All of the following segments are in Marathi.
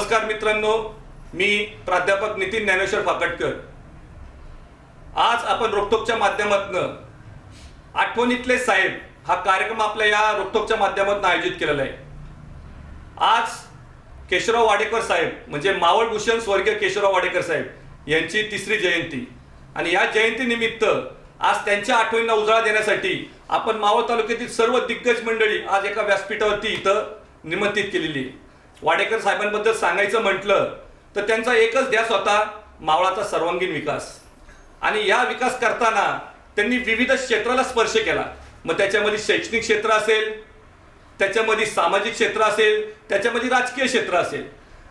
नमस्कार मित्रांनो, मी प्राध्यापक नितीन ज्ञानेश्वर फाकटकर। आज आपण रोकटोकच्या माध्यमातून आठवणीतले साहेब हा कार्यक्रम आपल्या या रोकटोकच्या माध्यमातून आयोजित केलेला आहे। आज केशवराव वाडेकर साहेब म्हणजे मावळभूषण स्वर्गीय केशवराव वाडेकर साहेब यांची 3री जयंती आणि या जयंतीनिमित्त आज त्यांच्या आठवणींना उजाळा देण्यासाठी आपण मावळ तालुक्यातील सर्व दिग्गज मंडळी आज एका व्यासपीठावरती इथं निमंत्रित केलेली आहे। वाडेकर साहेबांबद्दल सांगायचं म्हटलं तर त्यांचा एकच ध्यास होता मावळाचा सर्वांगीण विकास आणि या विकास करताना त्यांनी विविध क्षेत्राला स्पर्श केला। मग त्याच्यामध्ये शैक्षणिक क्षेत्र असेल, त्याच्यामध्ये सामाजिक क्षेत्र असेल, त्याच्यामध्ये राजकीय क्षेत्र असेल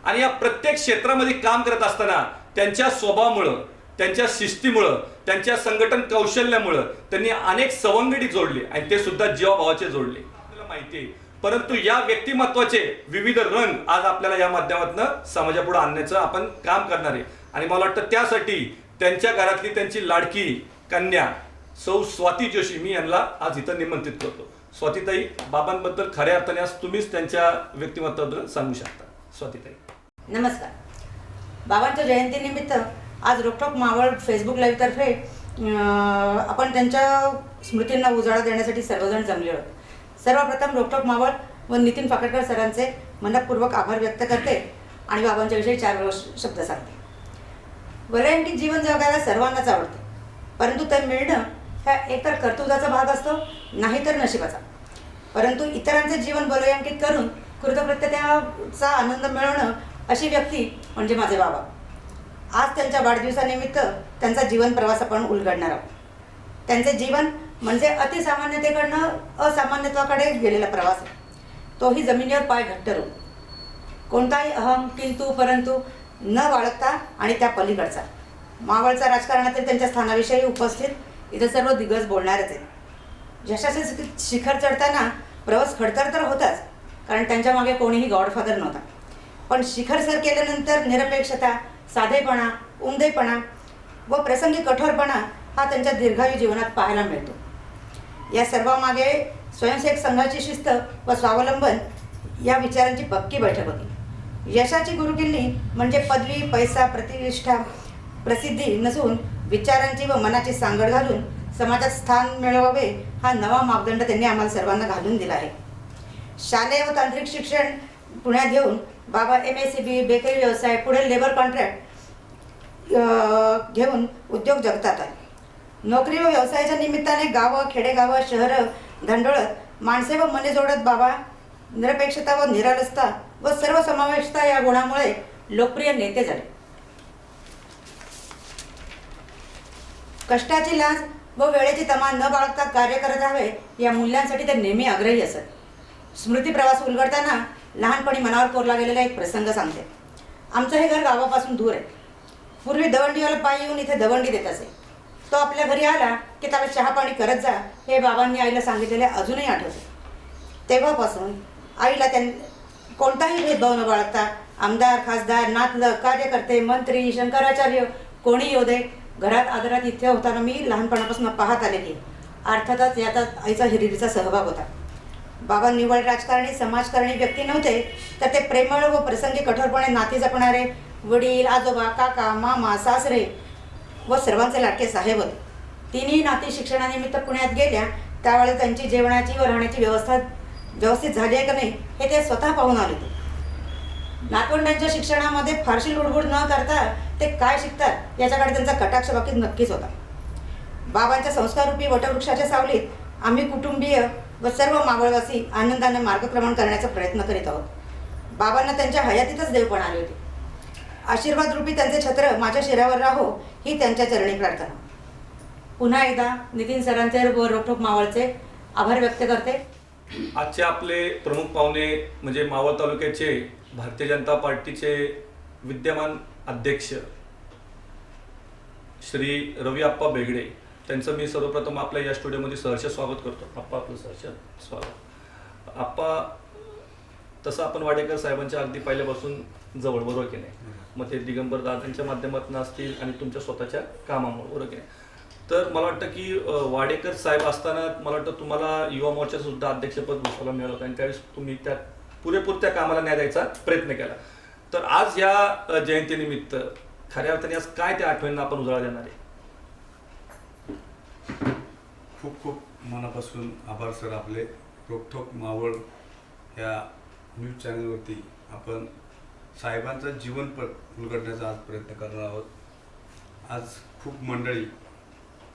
आणि या प्रत्येक क्षेत्रामध्ये काम करत असताना त्यांच्या स्वभावामुळे, त्यांच्या शिस्तीमुळे, त्यांच्या संघटन कौशल्यामुळे त्यांनी अनेक सवंगडी जोडले आणि ते सुद्धा जीवाभावाचे जोडले। आपल्याला माहिती आहे, परंतु या व्यक्तिमत्वाचे विविध रंग आज आपल्याला या माध्यमातून समाजापुढे आणण्याचं आपण काम करणार आहे आणि मला वाटतं त्यासाठी त्यांच्या घरातली त्यांची लाडकी कन्या सौ स्वाती जोशी मी यांना आज इथं निमंत्रित करतो। स्वातीताई, बाबांबद्दल खऱ्या अर्थाने आज तुम्हीच त्यांच्या व्यक्तिमत्वाबद्दल सांगू शकता। स्वातीताई नमस्कार। बाबांच्या जयंतीनिमित्त आज रोकटोक मावळ फेसबुक लाईव्ह तर्फे आपण त्यांच्या स्मृतींना उजाळा देण्यासाठी सर्वजण जमले आहोत। सर्वप्रथम रोकटोक मावळ व नितीन फाकटकर सरांचे मनपूर्वक आभार व्यक्त करते आणि बाबांच्या विषयी 4 शब्द सांगते। वलयांकित जीवन जगायला सर्वांनाच आवडते, परंतु ते मिळणं हा एकतर कर्तृत्वाचा भाग असतो, नाहीतर नशिबाचा। परंतु इतरांचे जीवन वलयांकित करून कृतकृत्यतेचा आनंद मिळवणं अशी व्यक्ती म्हणजे माझे बाबा। आज त्यांच्या वाढदिवसानिमित्त त्यांचा जीवन प्रवास आपण उलगडणार आहोत। त्यांचे जीवन म्हणजे अतिसामान्यतेकडनं असामान्यत्वाकडे गेलेला प्रवास आहे, तोही जमिनीवर पाय घट्ट रोवून। कोणताही अहम, किंतु, परंतु न बाळगता आणि त्या पलीकडचा। मावळचा राजकारणातील त्यांच्या स्थानाविषयी उपस्थित इथे सर्व दिग्गज बोलणारच आहेत। यशाचे शिखर चढताना प्रवास खडतर तर होताच, कारण त्यांच्या मागे कोणीही गॉडफादर नव्हता, पण शिखर सर केल्यानंतर निरपेक्षता, साधेपणा, उमदेपणा व प्रसंगी कठोरपणा हा त्यांच्या दीर्घायू जीवनात पाहायला मिळतो। या सर्वांमागे स्वयंसेवक संघाची शिस्त व स्वावलंबन या विचारांची पक्की बैठक होती। यशाची गुरुकिल्ली म्हणजे पदवी, पैसा, प्रतिष्ठा, प्रसिद्धी नसून विचारांची व मनाची सांगड घालून समाजात स्थान मिळवावे हा नवा मापदंड त्यांनी आम्हाला सर्वांना घालून दिला आहे। शालेय व तांत्रिक शिक्षण पुण्यात घेऊन बाबा MSCB, बेकरी व्यवसाय, पुढे लेबर कॉन्ट्रॅक्ट घेऊन उद्योग जगतात आहे। नोकरी व व्यवसायाच्या निमित्ताने गावं, खेडेगावं, शहरं धंडोळत माणसे व मने जोडत बाबा निरपेक्षता व निरालसता व सर्वसमावेशता या गुणामुळे लोकप्रिय नेते झाले। कष्टाची लाज व वेळेची तमा न बाळगता कार्य करत राहावे या मूल्यांसाठी ते नेहमी आग्रही असत। स्मृती प्रवास उलगडताना लहानपणी मनावर कोरला गेलेला एक प्रसंग सांगते। आमचं हे घर गावापासून दूर आहे। पूर्वी दवंडीवाला पायी येऊन इथे दवंडी देत असे। तो आपल्या घरी आला की त्याला चहा पाणी करत जा हे बाबांनी आईला सांगितलेले अजूनही आठवते। तेव्हापासून आईला कोणताही भेदभाव न बाळगता आमदार, खासदार, नातलग, कार्यकर्ते, मंत्री, शंकराचार्य कोणी येऊ दे, घरात आदरात इथे होताना मी लहानपणापासून पाहत आलेली। अर्थातच यात आईचा हिरिरीचा सहभाग होता। बाबा निव्वळ राजकारणी, समाजकारणी व्यक्ती नव्हते, तर ते प्रेमळ व प्रसंगी कठोरपणे नाती जपणारे वडील, आजोबा, काका, मामा, सासरे व सर्वांचे लाडके साहेब होते। तिन्ही नाती शिक्षणानिमित्त पुण्यात गेल्या त्यावेळेस त्यांची जेवणाची व राहण्याची व्यवस्था व्यवस्थित झाली आहे का नाही हे ते स्वतः पाहून आले होते। नातवंडांच्या शिक्षणामध्ये फारशी लुडबुड न करता ते काय शिकतात याच्याकडे त्यांचा कटाक्ष बाकी नक्कीच होता। बाबांच्या संस्काररूपी वटवृक्षाच्या सावलीत आम्ही कुटुंबीय व सर्व मावळवासी आनंदाने मार्गक्रमण करण्याचा प्रयत्न करीत आहोत। बाबांना त्यांच्या हयातीतच देवपण आले होते। आशीर्वाद रूपी त्यांचे छत्र माझ्या शिरावर राहो ही त्यांच्या चरणी प्रार्थना। पुन्हा एकदा नितीन सरांचे व रोकटोक मावळचे आभार व्यक्त करते। आजचे आपले प्रमुख पाहुणे म्हणजे मावळ तालुक्याचे भारतीय जनता पार्टीचे विद्यमान अध्यक्ष श्री रवी आप्पा बेगडे, त्यांचं मी सर्वप्रथम आपल्या या स्टुडिओमध्ये सहर्ष स्वागत करतो। आप्पा, आपलं सहर्ष स्वागत। आप्पा, तसं आपण वाडेकर साहेबांच्या अगदी पहिल्यापासून जवळ, बरोबर की नाही? मग ते दिगंबर दादांच्या माध्यमातून असतील आणि तुमच्या स्वतःच्या कामामुळे, बरोबर की नाही? तर मला वाटतं की वाडेकर साहेब असताना मला वाटतं तुम्हाला युवा मोर्चाचं सुद्धा अध्यक्षपद भूषवायला मिळालं होतं आणि त्यावेळेस तुम्ही त्या पुरेपूर त्या कामाला न्याय द्यायचा प्रयत्न केला। तर आज या जयंतीनिमित्त खऱ्या अर्थाने आज काय त्या आठवणींना आपण उजाळा देणार आहे? खूप खूप मनापासून आभार सर आपले. रोकठोक मावळ ह्या न्यूज चॅनलवरती आपण साहेबांचा जीवनपट उलगडण्याचा आज प्रयत्न करणार आहोत. आज खूप मंडळी,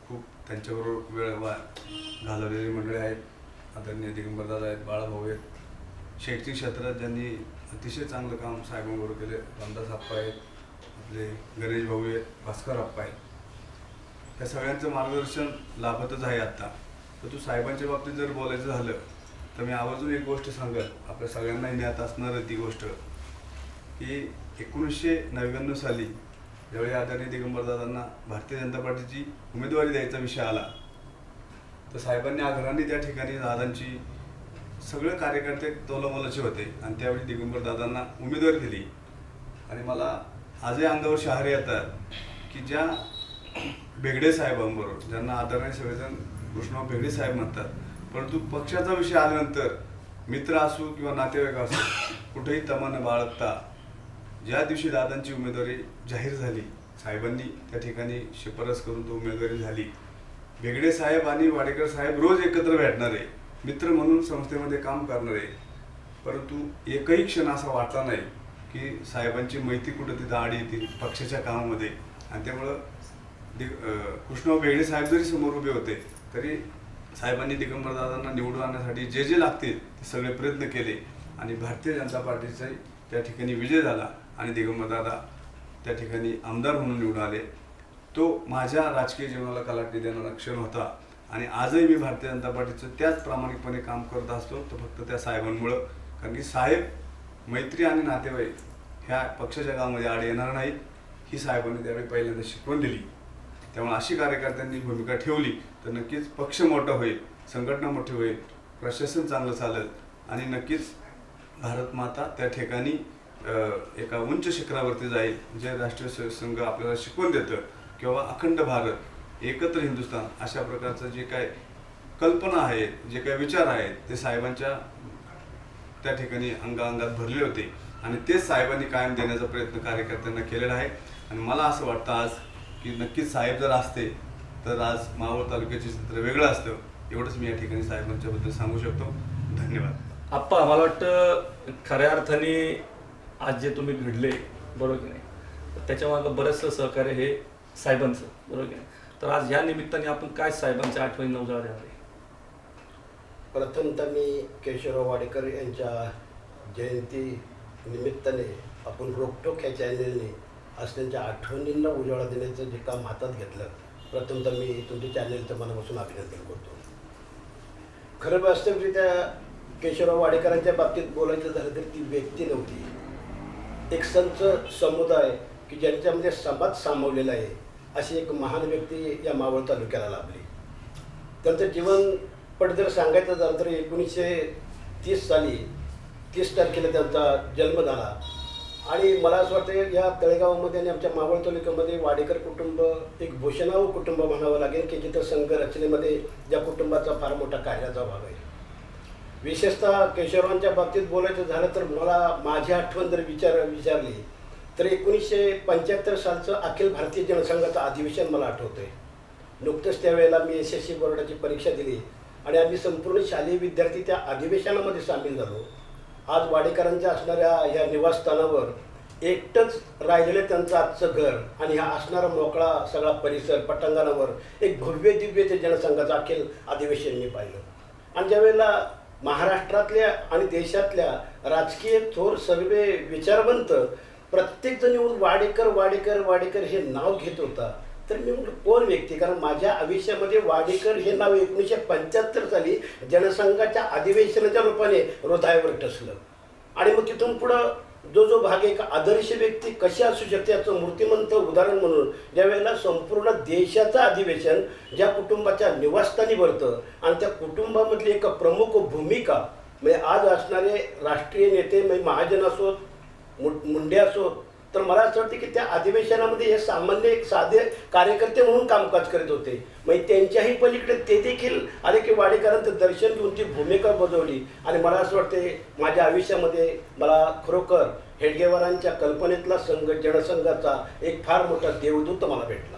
खूप त्यांच्याबरोबर वेळ घालवलेली मंडळी आहेत. आदरणीय दिगंबरदादा आहेत, बाळाभाऊ आहेत. शैक्षणिक क्षेत्रात ज्यांनी अतिशय चांगलं काम साहेबांबरोबर केले, रामदास आप्पा आहेत, आपले गणेश भाऊ आहेत, भास्कर आप्पा आहेत. या सगळ्यांचं मार्गदर्शन लाभतच आहे आत्ता. तर साहेबांच्या बाबतीत जर बोलायचं झालं तर मी आवर्जून एक गोष्ट सांगेल, आपल्या सगळ्यांनाही ज्ञात असणारं ती गोष्ट की 1999 साली ज्यावेळी आदरणीय दिगंबरदादांना भारतीय जनता पार्टीची उमेदवारी द्यायचा विषय आला, तर साहेबांनी आग्रहाने त्या ठिकाणी दादांची सगळे कार्यकर्ते तोलामोलाचे होते आणि त्यावेळी दिगंबरदादांना उमेदवारी दिली. आणि मला आजही अंगावर शहारे येतात की ज्या भेगडे साहेबांबरोबर, ज्यांना आदरणीय सगळेजण कृष्णराव भेगडे साहेब म्हणतात, परंतु पक्षाचा विषय आल्यानंतर मित्र असो किंवा नातेवाईक असो कुठेही तमा न बाळगता ज्या दिवशी दादांची उमेदवारी जाहीर झाली, साहेबांनी त्या ठिकाणी शिफारस करून तो उमेदवारी झाली. भेगडे साहेब आणि वाडेकर साहेब रोज एकत्र भेटणारे, मित्र म्हणून संस्थेमध्ये काम करणारे, परंतु एकही क्षण असा वाटला नाही की साहेबांची मैत्री कुठं तिथं आड येतील पक्षाच्या कामामध्ये. आणि त्यामुळं कृष्णराव भेगडे साहेब जरी समोर उभे होते तरी साहेबांनी दिगंबरदादांना निवडून आणण्यासाठी जे जे लागतील ते सगळे प्रयत्न केले आणि भारतीय जनता पार्टीचा त्या ठिकाणी विजय झाला आणि दिगंबरदादा त्या ठिकाणी आमदार म्हणून निवडून आले. तो माझ्या राजकीय जीवनाला कलाटणी देणारा क्षण होता आणि आजही मी भारतीय जनता पार्टीचं त्याच प्रामाणिकपणे काम करत असतो, तर फक्त त्या साहेबांमुळं. कारण की साहेब, मैत्री आणि नातेवाईक ह्या पक्षाच्या कामामध्ये आड येणार नाहीत ही साहेबांनी त्यावेळी पहिल्यांदा शिकवण दिली. त्यामुळे अशी कार्यकर्त्यांनी भूमिका ठेवली तर नक्कीच पक्ष मोठा होईल, संघटना मोठी होईल, प्रशासन चांगलं चालेल आणि नक्कीच भारत माता त्या ठिकाणी एका उंच शिखरावरती जाईल. जे राष्ट्रीय संघ आपल्याला शिकवून देतं किंवा अखंड भारत, एकत्र हिंदुस्थान, अशा प्रकारचं जे काय कल्पना आहेत, जे काय विचार आहेत, ते साहेबांच्या त्या ठिकाणी अंगात भरले होते आणि तेच साहेबांनी कायम देण्याचा प्रयत्न कार्यकर्त्यांना केलेला आहे. आणि मला असं वाटतं आज की नक्कीच साहेब जर असते तर आज मावळ तालुक्याचे चित्र वेगळं असतं. एवढंच मी या ठिकाणी साहेबांच्याबद्दल सांगू शकतो. धन्यवाद. आप्पा, मला वाटतं खऱ्या अर्थाने आज जे तुम्ही घडले, बरोबर की नाही, तर त्याच्यामागं बरंचसं सहकार्य हे साहेबांचं, बरोबर की नाही. तर आज या निमित्ताने आपण काय साहेबांच्या आठवणींना उजाळा देणार आहे? प्रथमतः मी केशवराव वाडेकर यांच्या जयंती निमित्ताने आपण रोकटोक या चॅनेलने आज त्यांच्या आठवणींना उजाळा देण्याचं जे काम हातात घेतलं, प्रथमतः मी तुमच्या चॅनेलचं मनापासून अभिनंदन करतो. खरं वास्तविकरित्या केशवराव वाडेकरांच्या बाबतीत बोलायचं झालं तर ती व्यक्ती नव्हती, एक संत समुदाय की ज्यांच्यामध्ये समाज सामावलेला आहे, अशी एक महान व्यक्ती या मावळ तालुक्याला लाभली. त्यांचं जीवनपट जर सांगायचं झालं तर 1930 साली 30 तारखेला त्यांचा जन्म झाला. आणि मला असं वाटतं या तळेगावामध्ये आणि आमच्या मावळ तालुक्यामध्ये वाडेकर कुटुंब एक भूषणावं कुटुंब म्हणावं लागेल की जिथं संघ रचनेमध्ये ज्या कुटुंबाचा फार मोठा कार्याचा भाग आहे. विशेषतः केशवरावांच्या बाबतीत बोलायचं झालं तर मला माझी आठवण जर विचारली तर 1975 सालचं अखिल भारतीय जनसंघाचं अधिवेशन मला आठवतं आहे. नुकतंच त्यावेळेला मी SSC बोर्डाची परीक्षा दिली आणि आम्ही संपूर्ण शालेय विद्यार्थी त्या अधिवेशनामध्ये सामील झालो. आज वाडेकरांच्या असणाऱ्या या निवासस्थानावर एकटंच राहिलेलं त्यांचं आजचं घर आणि हा असणारा मोकळा सगळा परिसर पटांगणावर एक भव्य दिव्य ते जनसंघाचं अखिल अधिवेशन मी पाहिलं. आणि ज्यावेळेला महाराष्ट्रातल्या आणि देशातल्या राजकीय थोर सर्व विचारवंत प्रत्येकजण येऊन वाडेकर वाडेकर वाडेकर हे नाव घेत होता, तर मी म्हटलं कोण व्यक्ती, कारण माझ्या आयुष्यामध्ये वाडेकर हे नाव 1975 साली जनसंघाच्या अधिवेशनाच्या रूपाने हृदयावर ठसलं. आणि मग तिथून पुढं जो भाग एक आदर्श व्यक्ती कशी असू शकते याचं मूर्तिमंत उदाहरण म्हणून ज्यावेळेला संपूर्ण देशाचं अधिवेशन ज्या कुटुंबाच्या निवासस्थानी भरतं आणि त्या कुटुंबामधली एक प्रमुख भूमिका म्हणजे आज असणारे राष्ट्रीय नेते म्हणजे महाजन असोत, मुंडे असोत, तर मला असं वाटतं की त्या अधिवेशनामध्ये हे सामान्य एक साधे कार्यकर्ते म्हणून कामकाज करत होते. म्हणजे त्यांच्याही पलीकडे ते देखील आले की वाडेकरांचं दर्शन घेऊन ती भूमिका बजावली. आणि मला असं वाटते माझ्या आयुष्यामध्ये मला खरोखर हेडगेवारांच्या कल्पनेतला संघ जनसंघाचा एक फार मोठा देवदूत मला भेटला.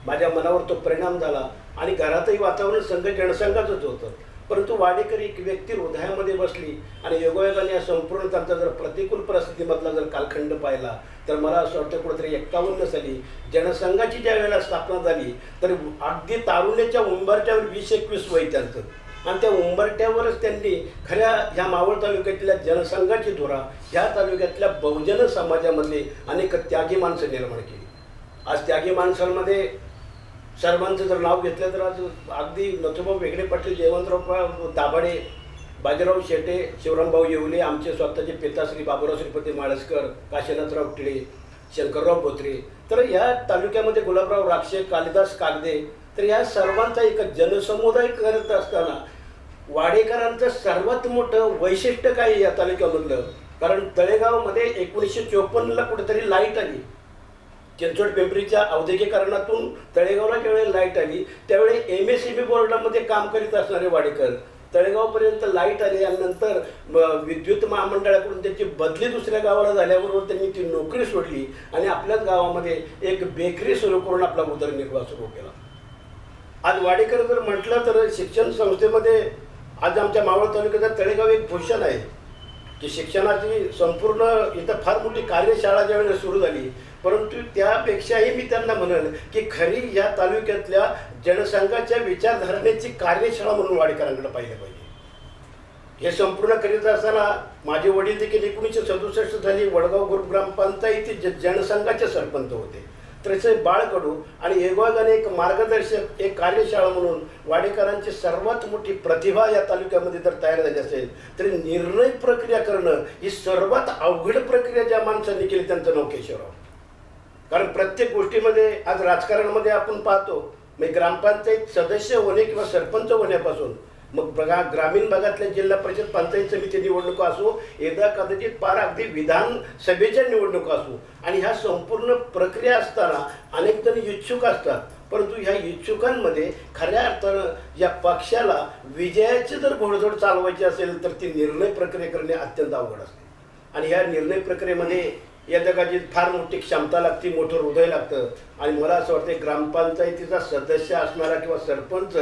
माझ्या मनावर तो परिणाम झाला आणि घरातही वातावरण संघ जनसंघाचंच होतं. परंतु वाडेकर एक व्यक्ती हृदयामध्ये बसली आणि योगायोगाने या संपूर्ण त्यांचा जर प्रतिकूल परिस्थितीमधला जर कालखंड पाहिला तर मला असं वाटतं कुठेतरी 51 साली जनसंघाची ज्या वेळेला स्थापना झाली तर अगदी तारुण्याच्या उंबरठ्यावर 20-21 वय त्यांचं, आणि त्या उंबरठ्यावरच त्यांनी खऱ्या ह्या मावळ तालुक्यातल्या जनसंघाची धुरा ह्या तालुक्यातल्या बहुजन समाजामधले अनेक त्यागी माणसं निर्माण केली. आज त्यागी माणसांमध्ये सर्वांचं जर नाव घेतलं तर आज अगदी नथुभाऊ वेगळे पाटील, जयवंतराव दाभाडे, बाजीराव शेटे, शिवरामभाऊ येवले, आमचे स्वतःचे पिताश्री बाबूराव श्रीपती माळसकर, काशीनाथराव टिळे, शंकरराव बोत्रे, तर या तालुक्यामध्ये गुलाबराव राक्षे, कालिदास कागदे, तर या सर्वांचा एक जनसमुदाय करत असताना वाडेकरांचं सर्वात मोठं वैशिष्ट्य काय या तालुक्यामधलं, कारण तळेगावमध्ये 1954ला कुठेतरी लाईट आली. चिंचवड पिंपरीच्या औद्योगिकरणातून तळेगावला ज्यावेळी लाईट आली त्यावेळी MSEB बोर्डामध्ये काम करीत असणारे वाडेकर तळेगावपर्यंत लाईट आली आणि नंतर विद्युत महामंडळाकडून त्याची बदली दुसऱ्या गावाला झाल्याबरोबर त्यांनी ती नोकरी सोडली आणि आपल्याच गावामध्ये एक बेकरी सुरू करून आपला उदरनिर्वाह सुरू केला. आज वाडेकर जर म्हटलं तर शिक्षण संस्थेमध्ये आज आमच्या मावळ तालुक्याचा तळेगाव एक भूषण आहे की शिक्षणाची संपूर्ण इथं फार मोठी कार्यशाळा ज्यावेळेला सुरू झाली, परंतु त्यापेक्षाही मी त्यांना म्हणेन की खरी या तालुक्यातल्या जनसंघाच्या विचारधारणेची कार्यशाळा म्हणून वाडेकरांकडे पाहिलं पाहिजे. हे संपूर्ण करीत असताना माझे वडील देखील 1967 साली वडगाव ग्रुप ग्रामपंचायती जनसंघाचे सरपंच होते. तसे बाळकडू आणि योगायोगाने एक मार्गदर्शक एक कार्यशाळा म्हणून वाडेकरांची सर्वात मोठी प्रतिभा या तालुक्यामध्ये जर तयार झाली असेल तरी निर्णय प्रक्रिया करणं ही सर्वात अवघड प्रक्रिया ज्या माणसांनी केली त्यांचं नाव केशवराव. कारण प्रत्येक गोष्टीमध्ये आज राजकारणामध्ये आपण पाहतो म्हणजे ग्रामपंचायत सदस्य होणे किंवा सरपंच होण्यापासून मग बघा ग्रामीण भागातल्या जिल्हा परिषद पंचायत समिती निवडणुका असो, यदा कदाचित पार अगदी विधानसभेच्या निवडणुका असो, आणि ह्या संपूर्ण प्रक्रिया असताना अनेक जण इच्छुक असतात, परंतु ह्या इच्छुकांमध्ये खऱ्या अर्थानं या पक्षाला विजयाची जर घोडदौड चालवायची असेल तर ती निर्णय प्रक्रिया करणे अत्यंत अवघड असते. आणि ह्या निर्णय प्रक्रियेमध्ये या जगाची फार मोठी क्षमता लागते, मोठं हृदय लागतं. आणि मला असं वाटतं ग्रामपंचायतीचा सदस्य असणारा किंवा सरपंच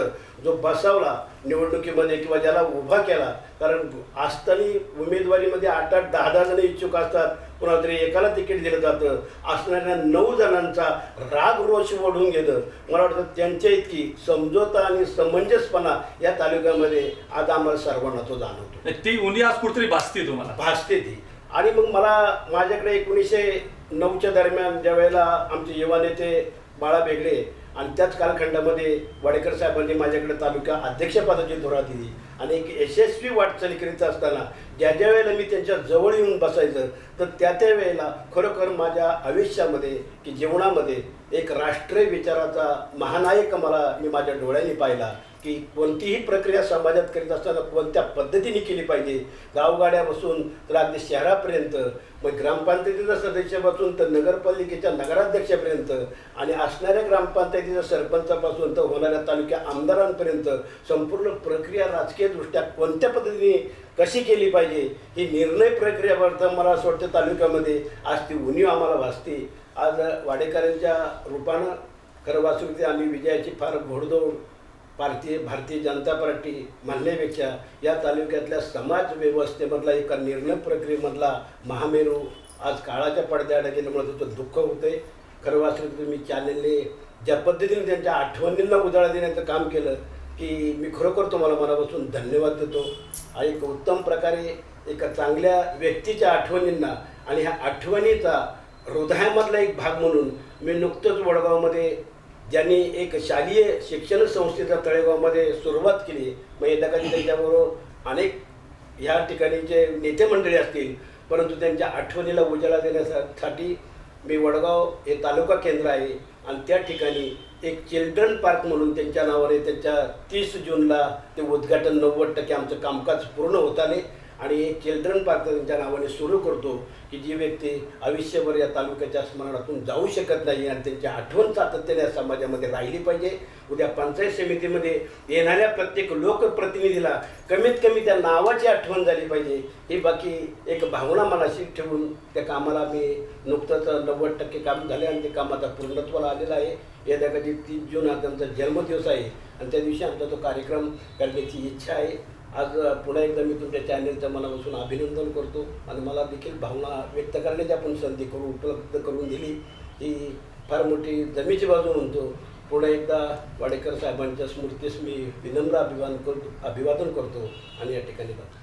जो बसवला निवडणुकीमध्ये किंवा ज्याला उभा केला, कारण असताना उमेदवारीमध्ये 8-8, 10-10 जण इच्छुक असतात, कोणाला तरी एकाला तिकीट दिलं जातं, असणाऱ्या 9 जणांचा राग रोष ओढून घेतं. मला वाटतं त्यांच्या इतकी समजोता आणि समंजसपणा या तालुक्यामध्ये आज आम्हाला सर्वांना तो जाणवतो. ती उन्ही आज कुठेतरी भासते तुम्हाला? भासते ती. आणि मग मला माझ्याकडे 1909च्या दरम्यान ज्या वेळेला आमचे युवा नेते बाळा बेगडे आणि त्याच कालखंडामध्ये वाडेकर साहेबांनी माझ्याकडे तालुका अध्यक्षपदाची धुरा दिली आणि एक यशस्वी वाटचाली करीत असताना ज्या ज्या वेळेला मी त्यांच्या जवळ येऊन बसायचं तर त्या वेळेला खरोखर माझ्या आयुष्यामध्ये की जीवनामध्ये एक राष्ट्रीय विचाराचा महानायक मी माझ्या डोळ्यांनी पाहिला की कोणतीही प्रक्रिया समाजात करीत असताना कोणत्या पद्धतीने केली पाहिजे, गावगाड्यापासून तर अगदी शहरापर्यंत, मग ग्रामपंचायतीचा सदस्यापासून तर नगरपालिकेच्या नगराध्यक्षापर्यंत आणि असणाऱ्या ग्रामपंचायतीच्या सरपंचापासून तर होणाऱ्या तालुक्या आमदारांपर्यंत संपूर्ण प्रक्रिया राजकीयदृष्ट्या कोणत्या पद्धतीने कशी केली पाहिजे ही निर्णय प्रक्रिया करता मला असं वाटतं तालुक्यामध्ये आज ती उणीव आम्हाला भासते. आज वाडेकरांच्या रूपानं खरं वास्तविकते आम्ही विजयाची फार घोडदौड भारतीय जनता पार्टी म्हणण्यापेक्षा या तालुक्यातल्या समाज व्यवस्थेमधला एका निर्णय प्रक्रियेमधला महामेरू आज काळाच्या पडद्याआड गेल्यामुळे त्याचं दुःख होतं आहे. खरं वास्तविक तुम्ही चॅनलने ज्या पद्धतीने त्यांच्या आठवणींना उजाळा देण्याचं काम केलं की मी खरोखर तुम्हाला मनापासून धन्यवाद देतो. आणि एक उत्तम प्रकारे एका चांगल्या व्यक्तीच्या आठवणींना आणि ह्या आठवणीचा हृदयामधला एक भाग म्हणून मी नुकतंच वडगावमध्ये ज्यांनी एक शालेय शिक्षण संस्थेचा तळेगावमध्ये सुरुवात केली, मग यदा कधी त्यांच्याबरोबर अनेक ह्या ठिकाणीचे नेते मंडळी असतील, परंतु त्यांच्या आठवणीला उजाळा देण्यासाठी मी वडगाव हे तालुका केंद्र आहे आणि त्या ठिकाणी एक चिल्ड्रन पार्क म्हणून त्यांच्या नावाने त्यांच्या 30 जूनला ते उद्घाटन 90% आमचं कामकाज पूर्ण होत आले आणि एक चिल्ड्रन पार्क त्यांच्या नावाने सुरू करतो की जी व्यक्ती आयुष्यभर या तालुक्याच्या स्मरणातून जाऊ शकत नाही आणि त्यांची आठवण सातत्याने या समाजामध्ये राहिली पाहिजे. उद्या पंचायत समितीमध्ये येणाऱ्या प्रत्येक लोकप्रतिनिधीला कमीत कमी त्या नावाची आठवण झाली पाहिजे. ही बाकी एक भावना मनाशी ठेवून त्या कामाला मी नुकतंच 90% काम झाले आणि ते काम आता पूर्णत्वाला आलेलं आहे. येत्या कधी 3 जून हा त्यांचा जन्मदिवस आहे आणि त्या दिवशी आमचा तो कार्यक्रम करण्याची इच्छा आहे. आज पुन्हा एकदा मी तुमच्या चॅनलचं मनापासून अभिनंदन करतो आणि मला देखील भावना व्यक्त करण्याची आपण संधी उपलब्ध करून दिली. ही फार मोठी जमेची बाजू म्हणतो. पुन्हा एकदा वाडेकर साहेबांच्या स्मृतीस मी विनम्र अभिवादन करतो आणि या ठिकाणी जातो.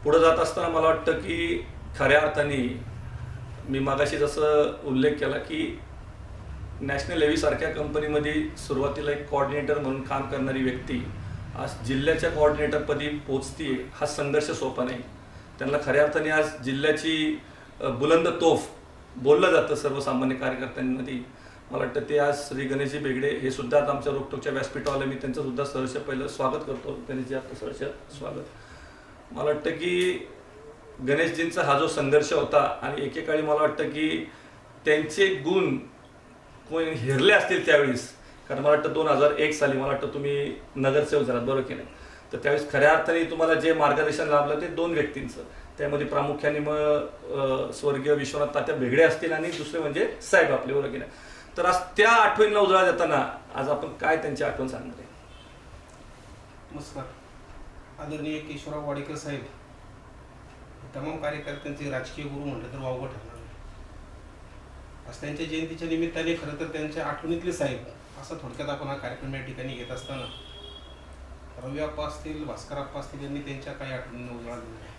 पुढे जात असताना मला वाटतं की खऱ्या अर्थाने मी मागाशी जसं उल्लेख केला की नॅशनल लेव्ही सारख्या कंपनीमध्ये सुरुवातीला एक कोऑर्डिनेटर म्हणून काम करणारी व्यक्ती आज जिल्ह्याच्या कोऑर्डिनेटरपदी पोचते, हा संघर्ष सोपा नाही. त्यांना खऱ्या अर्थाने आज जिल्ह्याची बुलंद तोफ बोललं जातं सर्वसामान्य कार्यकर्त्यांमध्ये. मला वाटतं ते आज श्री गणेशजी बेगडे हे सुद्धा आज आमच्या रोकटोकच्या व्यासपीठाला मी त्यांचं सुद्धा सहर्ष पहिलं स्वागत करतो. गणेशजी आपलं सहर्ष स्वागत. मला वाटतं की गणेशजींचा हा जो संघर्ष होता आणि एकेकाळी मला वाटतं की त्यांचे गुण कोणी हेरले असतील त्यावेळेस, कारण मला वाटतं 2001 साली मला वाटतं तुम्ही नगरसेवक झालात, बरोबर की नाही? तर त्यावेळेस खऱ्या अर्थाने तुम्हाला जे मार्गदर्शन लाभलं ते 2 व्यक्तींचं. त्यामध्ये प्रामुख्याने मग स्वर्गीय विश्वनाथ तात्या भेगडे असतील आणि दुसरे म्हणजे साहेब आपले, बरोबर की नाही? तर आज त्या आठवणीला उजाळा देताना आज आपण काय त्यांची आठवण सांगणार आहे? नमस्कार. आदरणीय केशवराव वाडेकर साहेब तमाम कार्यकर्त्यांचे राजकीय गुरु म्हटलं तर वावगं ठरणार नाही. आज त्यांच्या जयंतीच्या निमित्ताने खरं तर त्यांच्या आठवणीतले साहेब असा थोडक्यात आपण हा कार्यक्रम या ठिकाणी घेत असताना रवी आप्पा असतील, भास्कर आप्पा असतील यांनी त्यांच्या काही आठवणींना उजाळा दिला आहे.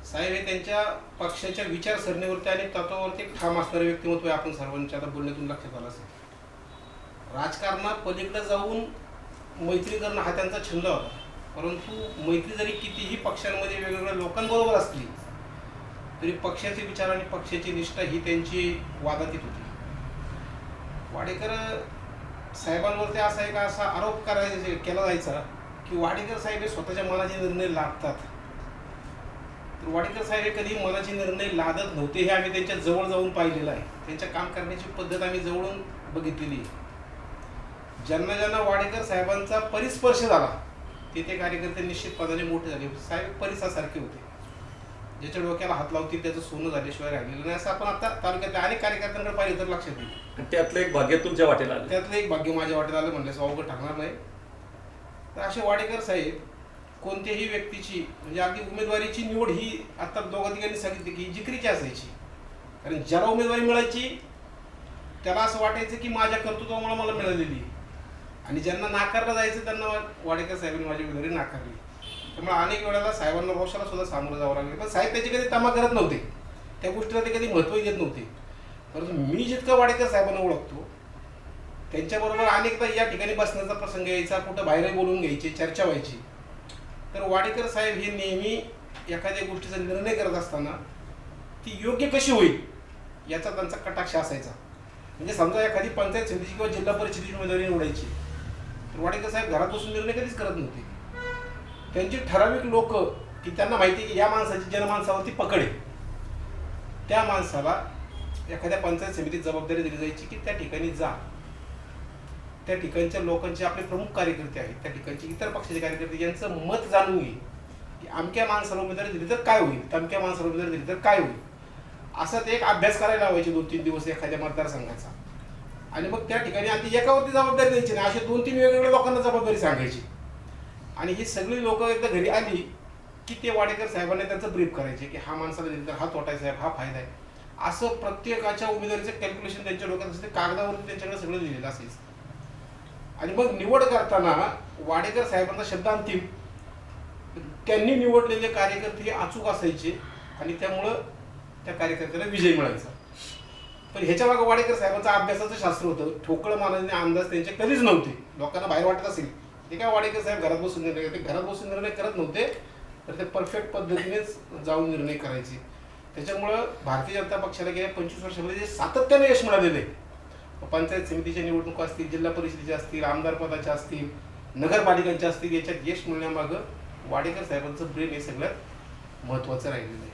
साहेब हे त्यांच्या पक्षाच्या विचारसरणीवरती आणि तत्वावरती ठाम असणारे व्यक्तिमत्व आहे. आपण सर्वांच्या आता बोलण्यातून लक्षात आलं असेल. राजकारणात पलीकडे जाऊन मैत्री करणं हा त्यांचा छंद होता, परंतु मैत्री जरी कितीही पक्षांमध्ये वेगवेगळ्या लोकांबरोबर असली तरी पक्षाचे विचार आणि पक्षाची निष्ठा ही त्यांची वादातीत होती. वाडेकर साहेबांवरती असा एक असा आरोप केला जायचा की वाडेकर साहेब हे स्वतःच्या मनाचे निर्णय लादतात. तर वाडेकर साहेब हे कधी मनाचे निर्णय लादत नव्हते, हे आम्ही त्यांच्या जवळ जाऊन पाहिलेलं आहे. त्यांच्या काम करण्याची पद्धत आम्ही जवळून बघितलेली आहे. ज्यांना ज्यांना वाडेकर साहेबांचा परिस्पर्श झाला ते कार्यकर्ते निश्चितपणाने मोठे झाले. साहेब परिसासारखे होते, ज्याच्या डोक्याला हात लावतील त्याचं सोनं झाल्याशिवाय राहिलेलं नाही, असं आपण आता तालुक्यातल्या अनेक कार्यकर्त्यांकडे पाहिलं तर लक्षात येईल. त्यातलं एक भाग्य तुमच्या वाटेला आलं. त्यातलं एक भाग्य माझ्या वाटेला आलं म्हणल्यास अवघड ठरणार नाही. तर असे वाडेकर साहेब कोणत्याही व्यक्तीची म्हणजे अगदी उमेदवारीची निवड ही आता दोघा तिघांनी सांगितली की जिकरीची असायची. कारण ज्याला उमेदवारी मिळायची त्याला असं वाटायचं की माझ्या कर्तृत्वामुळे मला मिळालेली, आणि ज्यांना नाकारलं जायचं त्यांना वाडेकर साहेबांनी माझी उमेदवारी नाकारली. त्यामुळे अनेक वेळेला साहेबांना रोषाला सुद्धा सामोरं जावं लागलं. पण साहेब त्याची कधी तमा करत नव्हते, त्या गोष्टीला ते कधी महत्त्वही देत नव्हते. परंतु मी जितकं वाडेकर साहेबांना ओळखतो त्यांच्याबरोबर अनेकदा या ठिकाणी बसण्याचा प्रसंग यायचा, कुठं बाहेरही बोलून घ्यायची, चर्चा व्हायची. तर वाडेकर साहेब हे नेहमी एखाद्या गोष्टीचा निर्णय करत असताना ती योग्य कशी होईल याचा त्यांचा कटाक्ष असायचा. म्हणजे समजा एखादी पंचायत समितीची किंवा जिल्हा परिषदेची उमेदवारी निवडायची तर वाडेकर साहेब घरात बसून निर्णय कधीच करत नव्हते. त्यांची ठराविक लोक की त्यांना माहिती की या माणसाची जनमानसावरती पकड आहे, त्या माणसाला एखाद्या पंचायत समितीत जबाबदारी दिली जायची की त्या ठिकाणी जा, त्या ठिकाणच्या लोकांचे आपले प्रमुख कार्यकर्ते आहेत, त्या ठिकाणचे इतर पक्षाचे कार्यकर्ते यांचं मत जाणून घे की अमक्या माणसाला उमेदवारी दिली तर काय होईल, तमक्या माणसाला उमेदवारी दिली तर काय होईल, असा ते एक अभ्यास करायला लावायचे 2-3 दिवस एखाद्या मतदारसंघाचा. आणि मग त्या ठिकाणी आधी एकावरती जबाबदारी द्यायची नाही, अशा 2-3 वेगवेगळ्या लोकांना जबाबदारी सांगायची. आणि ही सगळी लोक एकदा घरी आली की ते वाडेकर साहेबांना त्यांचं ब्रीफ करायचे की हा माणसाला दिली तर हा तोटा आहे साहेब, हा फायदा आहे, असं प्रत्येकाच्या उमेदवारीचं कॅल्क्युलेशन त्यांच्या डोक्यात असते, कागदावरती त्यांच्याकडे सगळं लिहिलेलं असायचं. आणि मग निवड करताना वाडेकर साहेबांचा शब्द अंतिम, त्यांनी निवडलेले कार्यकर्ते हे अचूक असायचे आणि त्यामुळं त्या कार्यकर्त्याला विजय मिळायचा. पण ह्याच्या मागे वाडेकर साहेबांचं अभ्यासाचं शास्त्र होतं. ठोकळ मानाने अंदाज त्यांचे कधीच नव्हते. लोकांना बाहेर वाटत असेल ते काय वाडेकर साहेब घरात बसून निर्णय करते, घरात बसून निर्णय करत नव्हते, तर ते परफेक्ट पद्धतीनेच जाऊन निर्णय करायचे. त्याच्यामुळं भारतीय जनता पक्षाला गेल्या 25 वर्षामध्ये जे सातत्याने यश मिळालेलं आहे, पंचायत समितीच्या निवडणुका असतील, जिल्हा परिषदेच्या असतील, आमदार पदाच्या असतील, नगरपालिकांच्या असतील, याच्यात यश मिळण्यामागं वाडेकर साहेबांचं ब्रेन हे सगळ्यात महत्त्वाचं राहिलेलं आहे.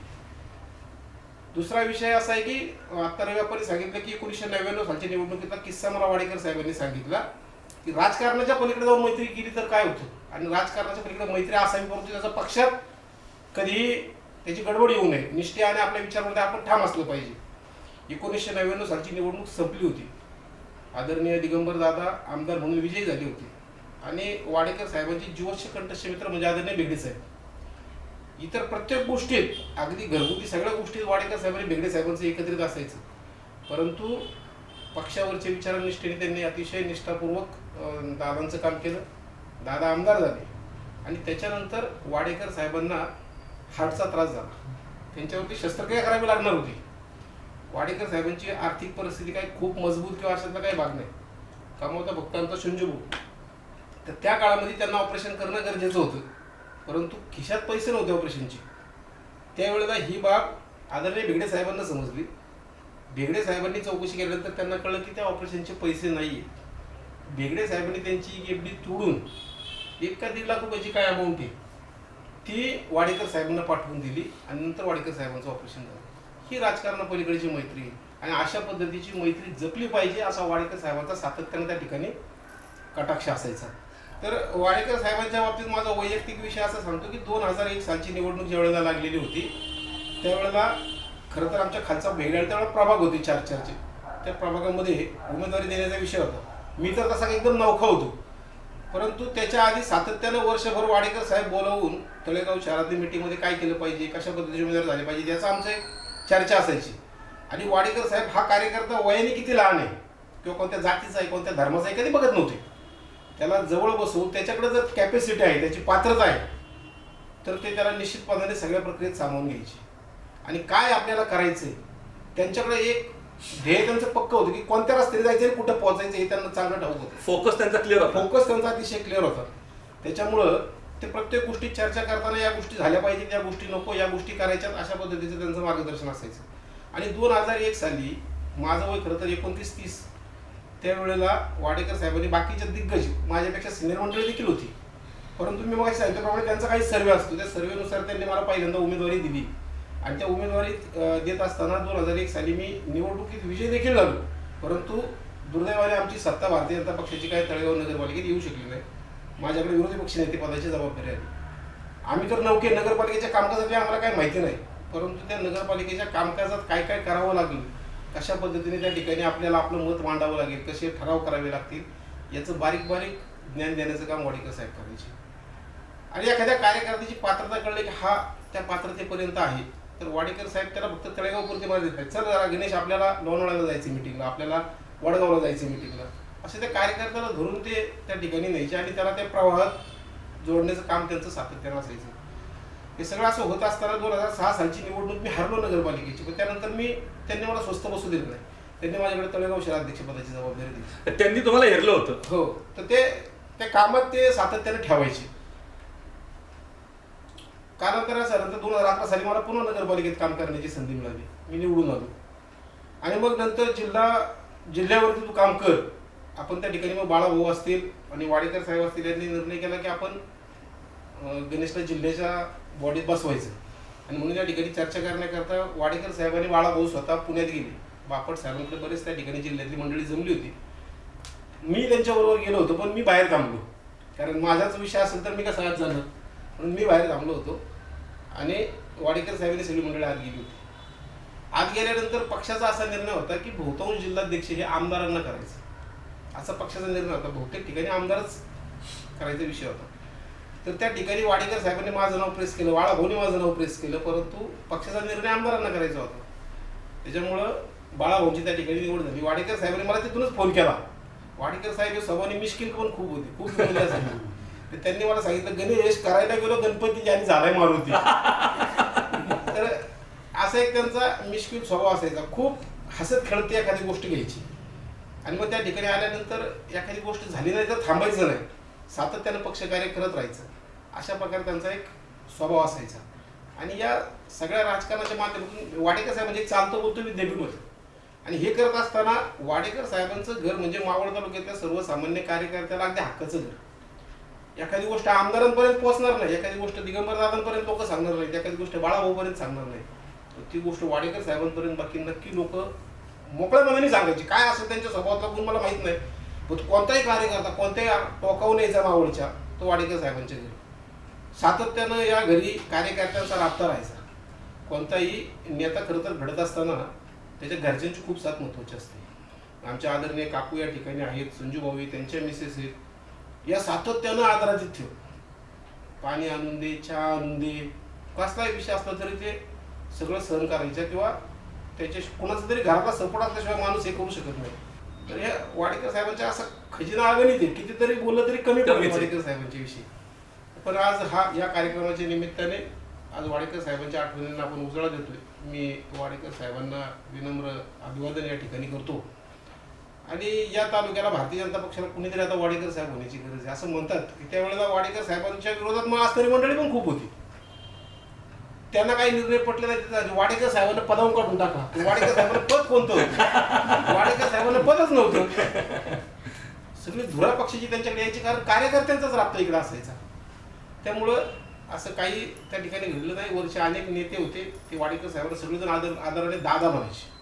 दुसरा विषय असा आहे की आता रवी आपण सांगितलं की 1999 सालच्या निवडणुकीचा किस्सा मला वाडेकर साहेबांनी सांगितला की राजकारणाच्या पलीकडे जाऊन मैत्री केली तर काय होतं आणि राजकारणाच्या पलीकडे मैत्री असावी, परंतु त्याचा पक्षात कधीही त्याची गडबड येऊ नये, निष्ठेने आपल्या विचारामध्ये आपण ठाम असलं पाहिजे. 1999 सालची निवडणूक संपली होती. आदरणीय दिगंबर दादा आमदार म्हणून विजयी झाले होते आणि वाडेकर साहेबांचे जीवस्य कंठस्थ मित्र म्हणजे आदरणीय बेगडे साहेब. इतर प्रत्येक गोष्टीत अगदी घरगुती सगळ्या गोष्टीत वाडेकर साहेबांनी बेगडे साहेबांचं एकत्रित असायचं, परंतु पक्षावरच्या विचारनिष्ठेने त्यांनी अतिशय निष्ठापूर्वक दादांचं काम केलं. दादा आमदार झाले आणि त्याच्यानंतर वाडेकर साहेबांना हार्टचा त्रास झाला, त्यांच्यावरती शस्त्रक्रिया करावी लागणार होती. वाडेकर साहेबांची आर्थिक परिस्थिती काही खूप मजबूत किंवा अशातला काही भाग नाही, कमावता फक्त आमचा शंजूभाऊ. तर त्या काळामध्ये त्यांना ऑपरेशन करणं गरजेचं होतं, परंतु खिशात पैसे नव्हते ऑपरेशनचे. त्यावेळेला ही बाब आदरणीय बेगडे साहेबांना समजली. बेगडे साहेबांनी चौकशी केल्यानंतर त्यांना कळलं की त्या ऑपरेशनचे पैसे नाही आहेत. बेगडे साहेबांनी त्यांची एफडी तोडून 1 का 1.5 लाख रुपयाची काय अमाऊंट आहे ती वाडेकर साहेबांना पाठवून दिली आणि नंतर वाडेकर साहेबांचं ऑपरेशन झालं. ही राजकारणापलीकडची मैत्री आहे आणि अशा पद्धतीची मैत्री जपली पाहिजे असा वाडेकर साहेबांचा सातत्याने त्या ठिकाणी कटाक्ष असायचा. तर वाडेकर साहेबांच्या बाबतीत माझा वैयक्तिक विषय असा सांगतो की 2001 सालची निवडणूक ज्या वेळेला लागलेली होती त्यावेळेला खरं तर आमच्या खालचा वेगळा त्यावेळेला प्रभाग होते 4-4चे. त्या प्रभागामध्ये उमेदवारी देण्याचा विषय होता. मी तर तसा एकदम नौखा होतो, परंतु त्याच्या आधी सातत्यानं वर्षभर वाडेकर साहेब बोलावून तळेगाव शहरातल्या मीटिंगमध्ये काय केलं पाहिजे, कशा पद्धतीचे उमेदवार झाले पाहिजे याचा आमचं एक चर्चा असायची. आणि वाडेकर साहेब हा कार्यकर्ता वयाने किती लहान आहे किंवा कोणत्या जातीचा आहे कोणत्या धर्माचा आहे कधी बघत नव्हते. त्याला जवळ बसवून त्याच्याकडे जर कॅपॅसिटी आहे त्याची पात्रता आहे तर ते त्याला निश्चितपणाने सगळ्या प्रक्रियेत सामावून घ्यायची. आणि काय आपल्याला करायचं आहे त्यांच्याकडे एक ध्येय त्यांचं पक्क होतं की कोणत्या रस्त्याने जायचं आणि कुठं पोहोचायचं हे त्यांना चांगलं ठाऊक होतं. फोकस त्यांचा क्लिअर होता. फोकस त्यांचा अतिशय क्लिअर होता. त्याच्यामुळं ते प्रत्येक गोष्टी चर्चा करताना या गोष्टी झाल्या पाहिजेत, या गोष्टी नको, या गोष्टी करायच्यात अशा पद्धतीचं त्यांचं मार्गदर्शन असायचं. आणि 2001 साली माझं वय खरं तर 29-30 त्यावेळेला वाडेकर साहेबांनी बाकीच्या दिग्गज माझ्यापेक्षा सिनियर मंडळी देखील होती, परंतु मी मग सांगितल्याप्रमाणे त्यांचा काही सर्वे असतो, त्या सर्वेनुसार त्यांनी मला पहिल्यांदा उमेदवारी दिली. आणि त्या उमेदवारीत देत असताना 2001 साली मी निवडणुकीत विजय देखील झालो, परंतु दुर्दैवाने आमची सत्ता भारतीय जनता पक्षाची काही तळेगाव नगरपालिकेत येऊ शकली नाही. माझ्याकडे विरोधी पक्षनेते पदाची जबाबदारी आली. आम्ही तर नौके नगरपालिकेच्या कामकाजातली आम्हाला काही माहिती नाही, परंतु त्या नगरपालिकेच्या कामकाजात काय काय करावं लागलं, कशा पद्धतीने त्या ठिकाणी आपल्याला आपलं मत मांडावं लागेल, कसे ठराव करावे लागतील याचं बारीक बारीक ज्ञान देण्याचं काम वाडेकर साहेब करायचे. आणि एखाद्या कार्यकर्त्याची पात्रता कळली की हा त्या पात्रतेपर्यंत आहे तर वाडेकर साहेब त्याला फक्त तळेगावपुरते मला देत नाही, चल जरा गणेश आपल्याला लोणावळ्याला जायचं मिटिंगला, आपल्याला वडगावला जायचं मिटिंगला, असे त्या कार्यकर्त्याला धरून ते त्या ठिकाणी न्यायचे आणि त्याला त्या प्रवाहात जोडण्याचं काम त्यांचं सातत्यानं असायचं. हे सगळं असं होत असताना 2006 सालची निवडणूक मी हरलो नगरपालिकेची, पण त्यानंतर त्यांनी मला स्वस्त बसू दिलं नाही. त्यांनी माझ्याकडे तळेगाव शहराध्यक्षपदाची जबाबदारी दिली. त्यांनी तुम्हाला हेरलं होतं. हो, तर त्या कामात ते सातत्याने ठेवायचे. कालांतरानंतर 2011 साली मला पुन्हा नगरपालिकेत काम करण्याची संधी मिळाली, मी निवडून आलो. आणि मग नंतर जिल्ह्यावरती तू काम कर, आपण त्या ठिकाणी मग बाळाभाऊ असतील आणि वाडेकर साहेब असतील यांनी निर्णय केला की आपण गणेशला जिल्ह्याच्या बॉडीत बसवायचं. आणि म्हणून त्या ठिकाणी चर्चा करण्याकरता वाडेकर साहेबांनी बाळाभाऊ स्वतः पुण्यात गेले. बापट साहेबांकडे बरेच त्या ठिकाणी जिल्ह्यातली मंडळी जमली होती. मी त्यांच्याबरोबर गेलो होतो, पण मी बाहेर थांबलो, कारण माझाच विषय असेल तर मी कसा आत जाणार, म्हणून मी बाहेर थांबलो होतो. आणि वाडेकर साहेबांनी सगळी मंडळी आत गेली होती. आत गेल्यानंतर पक्षाचा असा निर्णय होता की बहुतांश जिल्हाध्यक्ष हे आमदारांना करायचं, असा पक्षाचा निर्णय होता. बहुतेक ठिकाणी आमदारच करायचा विषय होता. तर त्या ठिकाणी वाडेकर साहेबांनी माझं नाव प्रेस केलं, बाळाभाऊने माझं नाव प्रेस केलं, परंतु पक्षाचा निर्णय आमदारांना करायचा होता. त्याच्यामुळं बाळाभाऊंची त्या ठिकाणी निवड झाली. वाडेकर साहेबांनी मला तिथूनच फोन केला. वाडेकर साहेब हे स्वभावाने मिश्किल पण खूप होते, खूप चांगले असायचे. तर त्यांनी मला सांगितलं, गणेश करायला गेलो गणपती आणि झालाय मारुती. तर असा एक त्यांचा मिश्किल स्वभाव असायचा. खूप हसत खेळते एखादी गोष्ट घ्यायची आणि मग त्या ठिकाणी आल्यानंतर एखादी गोष्ट झाली नाही तर थांबायचं नाही, सातत्यानं पक्षकार्य करत राहायचं, अशा प्रकारे त्यांचा एक स्वभाव असायचा. आणि या सगळ्या राजकारणाच्या माध्यमातून वाडेकर साहेब म्हणजे चालतो बोलतो विद्यापीठ होतं. आणि हे करत असताना वाडेकर साहेबांचं घर म्हणजे मावळ तालुक्यातल्या सर्वसामान्य कार्यकर्त्याला अगदी हक्काचं घर. एखादी गोष्ट आमदारांपर्यंत पोहोचणार नाही, एखादी गोष्ट दिगंबर दादांपर्यंत लोक सांगणार नाहीत, एखादी गोष्ट बाळाभाऊपर्यंत सांगणार नाही, तर ती गोष्ट वाडेकर साहेबांपर्यंत बाकी नक्की लोक मोकळ्या मनाने सांगायची. काय असं त्यांच्या स्वभावातला गुण मला माहीत नाही, पण कोणताही कार्यकर्ता कोणत्याही टोकावून यायचा मावळच्या तो वाडेकर साहेबांच्या घरी सातत्यानं या घरी कार्यकर्त्यांचा राबता राहायचा. कोणताही नेता खरं तर घडत असताना त्याच्या घरच्यांची खूप साथ महत्त्वाची असते. आमच्या आदरणीय काकू या ठिकाणी आहेत, संजू भाऊ त्यांच्या मिसेस आहेत, या सातत्यानं आदरातीत ठेव, पाणी आणून दे, चहा आणून दे, कसलाही विषय असला तरी ते सगळं सहन करायचं किंवा त्याच्या कुणाचा तरी घरातला सपोर्ट असल्याशिवाय माणूस हे करू शकत नाही. तर हे वाडेकर साहेबांच्या असं खजिना अगणित आहे, कितीतरी बोललं तरी कमी पडलं वाडेकर साहेबांच्या विषयी. पण आज या कार्यक्रमाच्या निमित्ताने आज वाडेकर साहेबांच्या आठवणींना आपण उजाळा देतोय. मी वाडेकर साहेबांना विनम्र अभिवादन या ठिकाणी करतो. आणि या तालुक्याला भारतीय जनता पक्षाला कुणीतरी आता वाडेकर साहेब होण्याची गरज आहे. असं म्हणतात की त्यावेळेला वाडेकर साहेबांच्या विरोधात मास्तरी मंडळी पण खूप होती, त्यांना काही निर्णय पटले नाही. वाडेकर साहेबांना पदावून काढून टाका, वाडेकर साहेबांना पद कोणतं होतं, वाडेकर साहेबांना पदच नव्हतं. सगळी धुरा पक्षाची त्यांच्याकडे यायची, कारण कार्यकर्त्यांचाच राबता इकडे असायचा. त्यामुळं असं काही त्या ठिकाणी घडलं नाही. वरचे अनेक नेते होते, ते वाडेकर साहेबांना सगळेजण आदराने दादा म्हणायचे.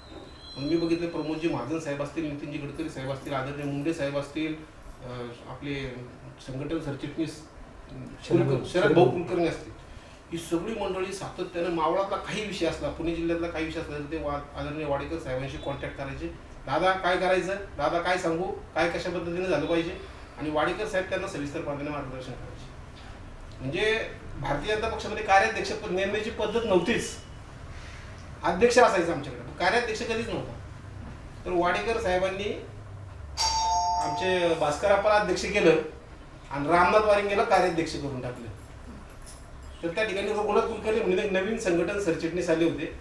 मी बघितलं प्रमोदजी महाजन साहेब असतील, नितीनजी गडकरी साहेब असतील, आदरणीय मुंडे साहेब असतील, आपले संघटन सरचिटणीस शरद भाऊ कुलकर्णी असतील, ही सगळी मंडळी सातत्यानं मावळातला काही विषय असला, पुणे जिल्ह्यातला काही विषय असला तर ते आदरणीय वाडेकर साहेबांशी कॉन्टॅक्ट करायचे. दादा काय करायचं, दादा काय सांगू, काय कशा पद्धतीने झालं पाहिजे, आणि वाडेकर साहेब त्यांना सविस्तरपणे मार्गदर्शन करायचे. म्हणजे भारतीय जनता पक्षामध्ये कार्याध्यक्ष नेमण्याची पद्धत नव्हतीच, अध्यक्ष असायचं आमच्याकडे, कार्याध्यक्ष कधीच नव्हता. तर वाडेकर साहेबांनी आमचे भास्कर आप्पाला अध्यक्ष केलं आणि रामनाथ वारिंगेला कार्याध्यक्ष करून टाकलं. तर त्या ठिकाणी रघुनाथ कुलकर्णी म्हणून एक नवीन संघटन सरचिटणीस आले होते.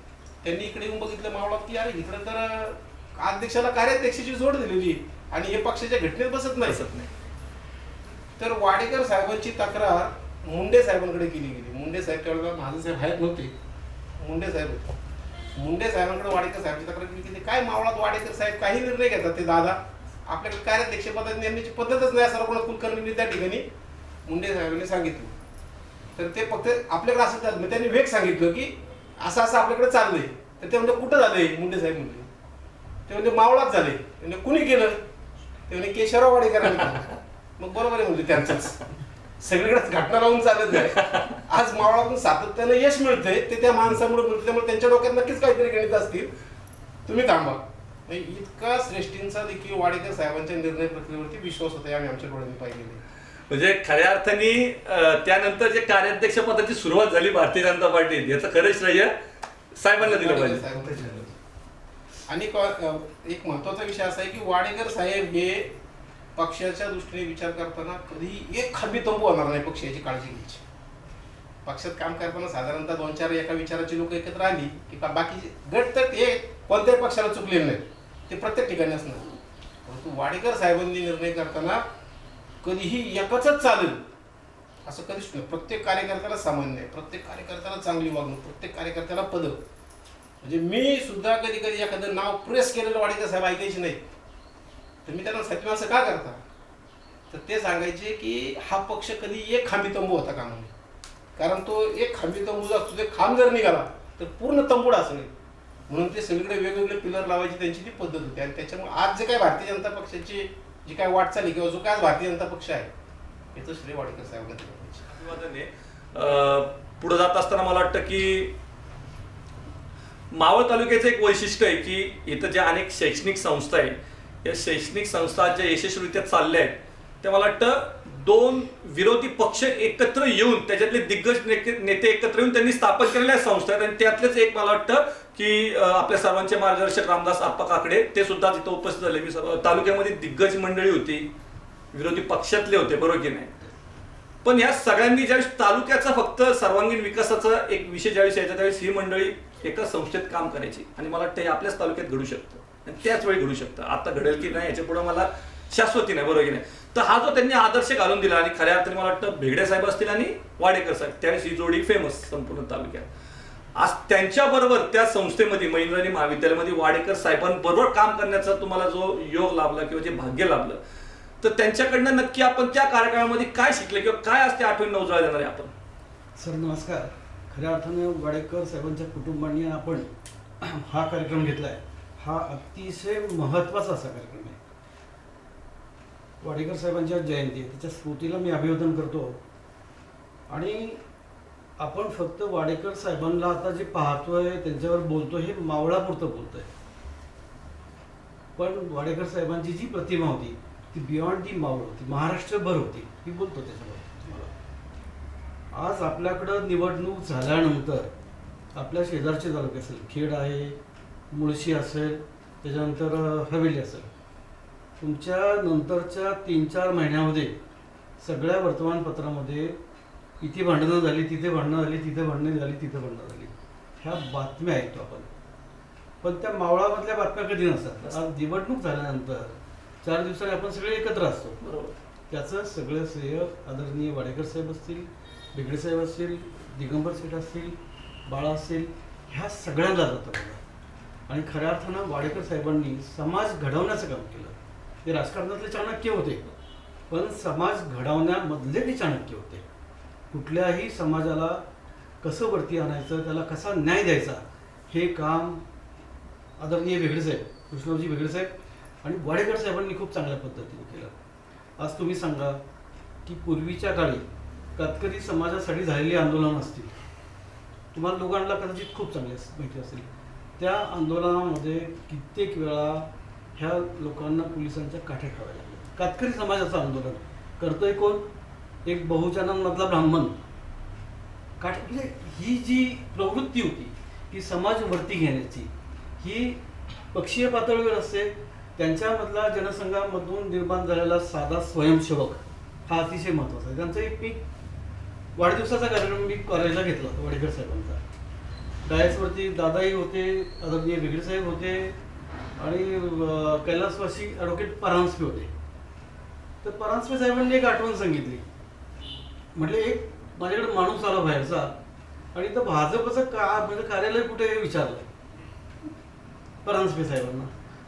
त्यांनी इकडे येऊन बघितलं मावळात की अरे इकडे तर अध्यक्षाला कार्याध्यक्षाची जोड दिलेली आणि हे पक्षाच्या घटनेत बसत नाही. तर वाडेकर साहेबांची तक्रार मुंडे साहेबांकडे केली गेली. मुंडे साहेब त्यावेळेला महाजन साहेब आहेत नव्हते, मुंडे साहेब होते. मुंडे साहेबांकडे वाडेकर साहेबांची तक्रार केली की काय मावळात वाडेकर साहेब काही निर्णय घेतात, ते दादा आपल्याकडे कार्याध्यक्ष पदाची नेमण्याची पद्धतच नाही असं रघुनाथ कुलकर्णींनी त्या ठिकाणी मुंडे साहेबांनी सांगितलं. तर ते फक्त आपल्याकडे असं मग त्यांनी वेग सांगितलं की असं असं आपल्याकडे चाललंय. तर ते म्हणजे कुठं झालंय, मुंडे साहेब म्हणले, ते म्हणजे मावळात झाले. म्हणजे कुणी केलं, ते म्हणजे केशवराव वाडेकरांनी केलं. मग बरोबर आहे म्हणजे त्यांचंच सगळीकडेच घटना लावून चालत नाही. आज मावळातून सातत्यानं यश मिळतंय ते त्या माणसामुळे मिळतं, त्यामुळे त्यांच्या डोक्यात नक्कीच काहीतरी गणित असतील. तुम्ही थांबा. इतका श्रेष्ठींचा देखील वाडेकर साहेबांच्या निर्णय प्रक्रियेवरती विश्वास होता, आम्ही आमच्या डोळ्यांनी पाहिलेले. म्हणजे खऱ्या अर्थाने त्यानंतर जे कार्याध्यक्ष पदाची सुरुवात झाली भारतीय जनता पार्टीत, याचं खरं श्रेय साहेबांना दिलं पाहिजे. आणि एक महत्वाचा विषय असा आहे की वाडेकर साहेब हे पक्षाच्या दृष्टीने विचार करताना कधी एक खांबी तंबू होणार नाही, पक्षाची काळजी घ्यायची. पक्षात काम करताना साधारणतः 2-4 एका विचाराची लोक एकत्र आली की बाकीचे गट तर हे कोणत्याही पक्षाला चुकलेले नाहीत, ते प्रत्येक ठिकाणी असणार. परंतु वाडेकर साहेबांनी निर्णय करताना कधीही एकच चालेल असं कधीच नाही. प्रत्येक कार्यकर्त्याला सामान्य आहे, प्रत्येक कार्यकर्त्याला चांगली वागणूक, प्रत्येक कार्यकर्त्याला पद. म्हणजे मी सुद्धा कधी कधी एखादं नाव प्रेस केलेलं वाडेकर साहेब ऐकायचे नाही, तर मी त्यांना सांगितलं असं का करता, तर ते सांगायचे की हा पक्ष कधी एक खांबी तंबू होता कामा नये. कारण तो एक खांबी तंबू जो असतो ते खांब जर निघाला तर पूर्ण तंबूड असं नाही. म्हणून ते सगळीकडे वेगवेगळे पिलर लावायची त्यांची ती पद्धत होती. आणि त्याच्यामुळे आज जे काय भारतीय जनता पक्षाची जी काय वाटचाल आहे किंवा जो काय भारतीय जनता पक्ष आहे याचं श्रेय वाडेकर साहेबांना दिलं पाहिजे. पुढे जात असताना मला वाटतं की मावळ तालुक्याचं एक वैशिष्ट्य आहे की इथं ज्या अनेक शैक्षणिक संस्था आहेत, या शैक्षणिक संस्था ज्या यशस्वीरित्या चालल्या आहेत, त्या मला वाटतं 2 विरोधी पक्ष एकत्र येऊन त्याच्यातले दिग्गज नेते एकत्र येऊन त्यांनी स्थापन केलेल्या संस्था आहेत. आणि त्यातलेच एक मला वाटतं की आपल्या सर्वांचे मार्गदर्शक रामदास आप्पा काकडे ते सुद्धा तिथं उपस्थित झाले. मी तालुक्यामध्ये दिग्गज मंडळी होती, विरोधी पक्षातले होते, बरोबर की नाही. पण या सगळ्यांनी ज्यावेळेस तालुक्याचा फक्त सर्वांगीण विकासाचा एक विषय ज्यावेळेस यायचा त्यावेळेस ही मंडळी एका संस्थेत काम करायची. आणि मला वाटतं हे आपल्याच तालुक्यात घडू शकतं आणि त्याच वेळी घडू शकतं. आता घडेल की नाही याच्या पुढे मला शाश्वती नाही, बरोबर की नाही. तर हा जो त्यांनी आदर्श घालून दिला आणि खऱ्या अर्थाने मला वाटतं भेगडे साहेब असतील आणि वाडेकर साहेब, त्यावेळेस ही जोडी फेमस संपूर्ण तालुक्यात. आज त्यांच्याबरोबर त्या संस्थेमध्ये महेंद्रानी महाविद्यालयामध्ये वाडेकर साहेबांबरोबर काम करण्याचा तुम्हाला जो योग लाभला किंवा जे भाग्य लाभलं, तर त्यांच्याकडनं नक्की आपण त्या कार्यक्रमामध्ये काय शिकले किंवा काय असते आठवणी उजाळा देणार आहे आपण? सर नमस्कार. खऱ्या अर्थाने वाडेकर साहेबांच्या कुटुंबांनी आपण हा कार्यक्रम घेतला आहे. हा अतिशय महत्त्वाचा असा कार्यक्रम आहे. वाडेकर साहेबांच्या जयंती आहे, त्याच्या स्मृतीला मी अभिवादन करतो. आणि आपण फक्त वाडेकर साहेबांना आता जे पाहतोय त्यांच्यावर बोलतोय हे मावळापुरतं बोलतोय, पण वाडेकर साहेबांची जी प्रतिमा होती ती बियॉन्ड दी मावळ होती, महाराष्ट्रभर होती. मी बोलतो त्याच्याबद्दल तुम्हाला. आज आपल्याकडं निवडणूक झाल्यानंतर आपल्या शेजारचे तालुके असेल, खेड आहे, मुळशी असेल, त्याच्यानंतर हवेली असेल, तुमच्या नंतरच्या 3-4 महिन्यामध्ये सगळ्या वर्तमानपत्रामध्ये इथे भांडणं झाली, तिथे भांडणं झाली, तिथे भांडणं झाली, तिथे भांडणं झाली, ह्या बातम्या ऐकतो आपण. पण त्या मावळामधल्या बातम्या कधी नसतात. आज निवडणूक झाल्यानंतर 4 दिवसांनी आपण सगळे एकत्र असतो. बरोबर. त्याचं सगळं श्रेय आदरणीय वाडेकर साहेब असतील, बेगडे साहेब असतील, दिगंबर सेठ असतील, बाळा असतील, ह्या सगळ्यांना जातं बघा. आणि खऱ्या अर्थानं वाडेकर साहेबांनी समाज घडवण्याचं काम केलं. ते राजकारणातले चाणक्य होते, पण समाज घडवण्यामधले ते चाणक्य होते. कुठल्याही समाजाला कसं वरती आणायचं, त्याला कसा न्याय द्यायचा, हे काम आदरणीय बेगडे साहेब, कृष्णरावजी बेगडे साहेब आणि वाडेकर साहेबांनी खूप चांगल्या पद्धतीने केलं. आज तुम्ही सांगा की पूर्वीच्या काळी कातकरी समाजासाठी झालेली आंदोलनं असतील, तुम्हाला लोकांना कदाचित खूप चांगली माहिती असेल. त्या आंदोलनामध्ये कित्येक वेळा ह्या लोकांना पोलिसांच्या काठ्या खाव्या लागल्या. कातकरी समाजाचं आंदोलन करतोय कोण? एक बहुजनांमधला ब्राह्मण. म्हणजे ही जी प्रवृत्ती होती की समाज वरती घेण्याची, ही पक्षीय पातळीवर असते. त्यांच्यामधला जनसंघामधून निर्माण झालेला साधा स्वयंसेवक हा अतिशय महत्त्वाचा आहे. त्यांचा एक मी वाढदिवसाचा कार्यक्रम मी करायला घेतला होता वाडेकर साहेबांचा. डायसवरती दादाही होते, आदरणीय बेगडे साहेब होते आणि कैलासवासी ॲडव्होकेट परांजपे होते. तर परांजपे साहेबांनी एक आठवण सांगितली. म्हटले एक माझ्याकडे माणूस आला बाहेरचा आणि तर भाजपचं म्हणजे कार्यालय कुठे हे विचारलं परांजपे साहेबांना.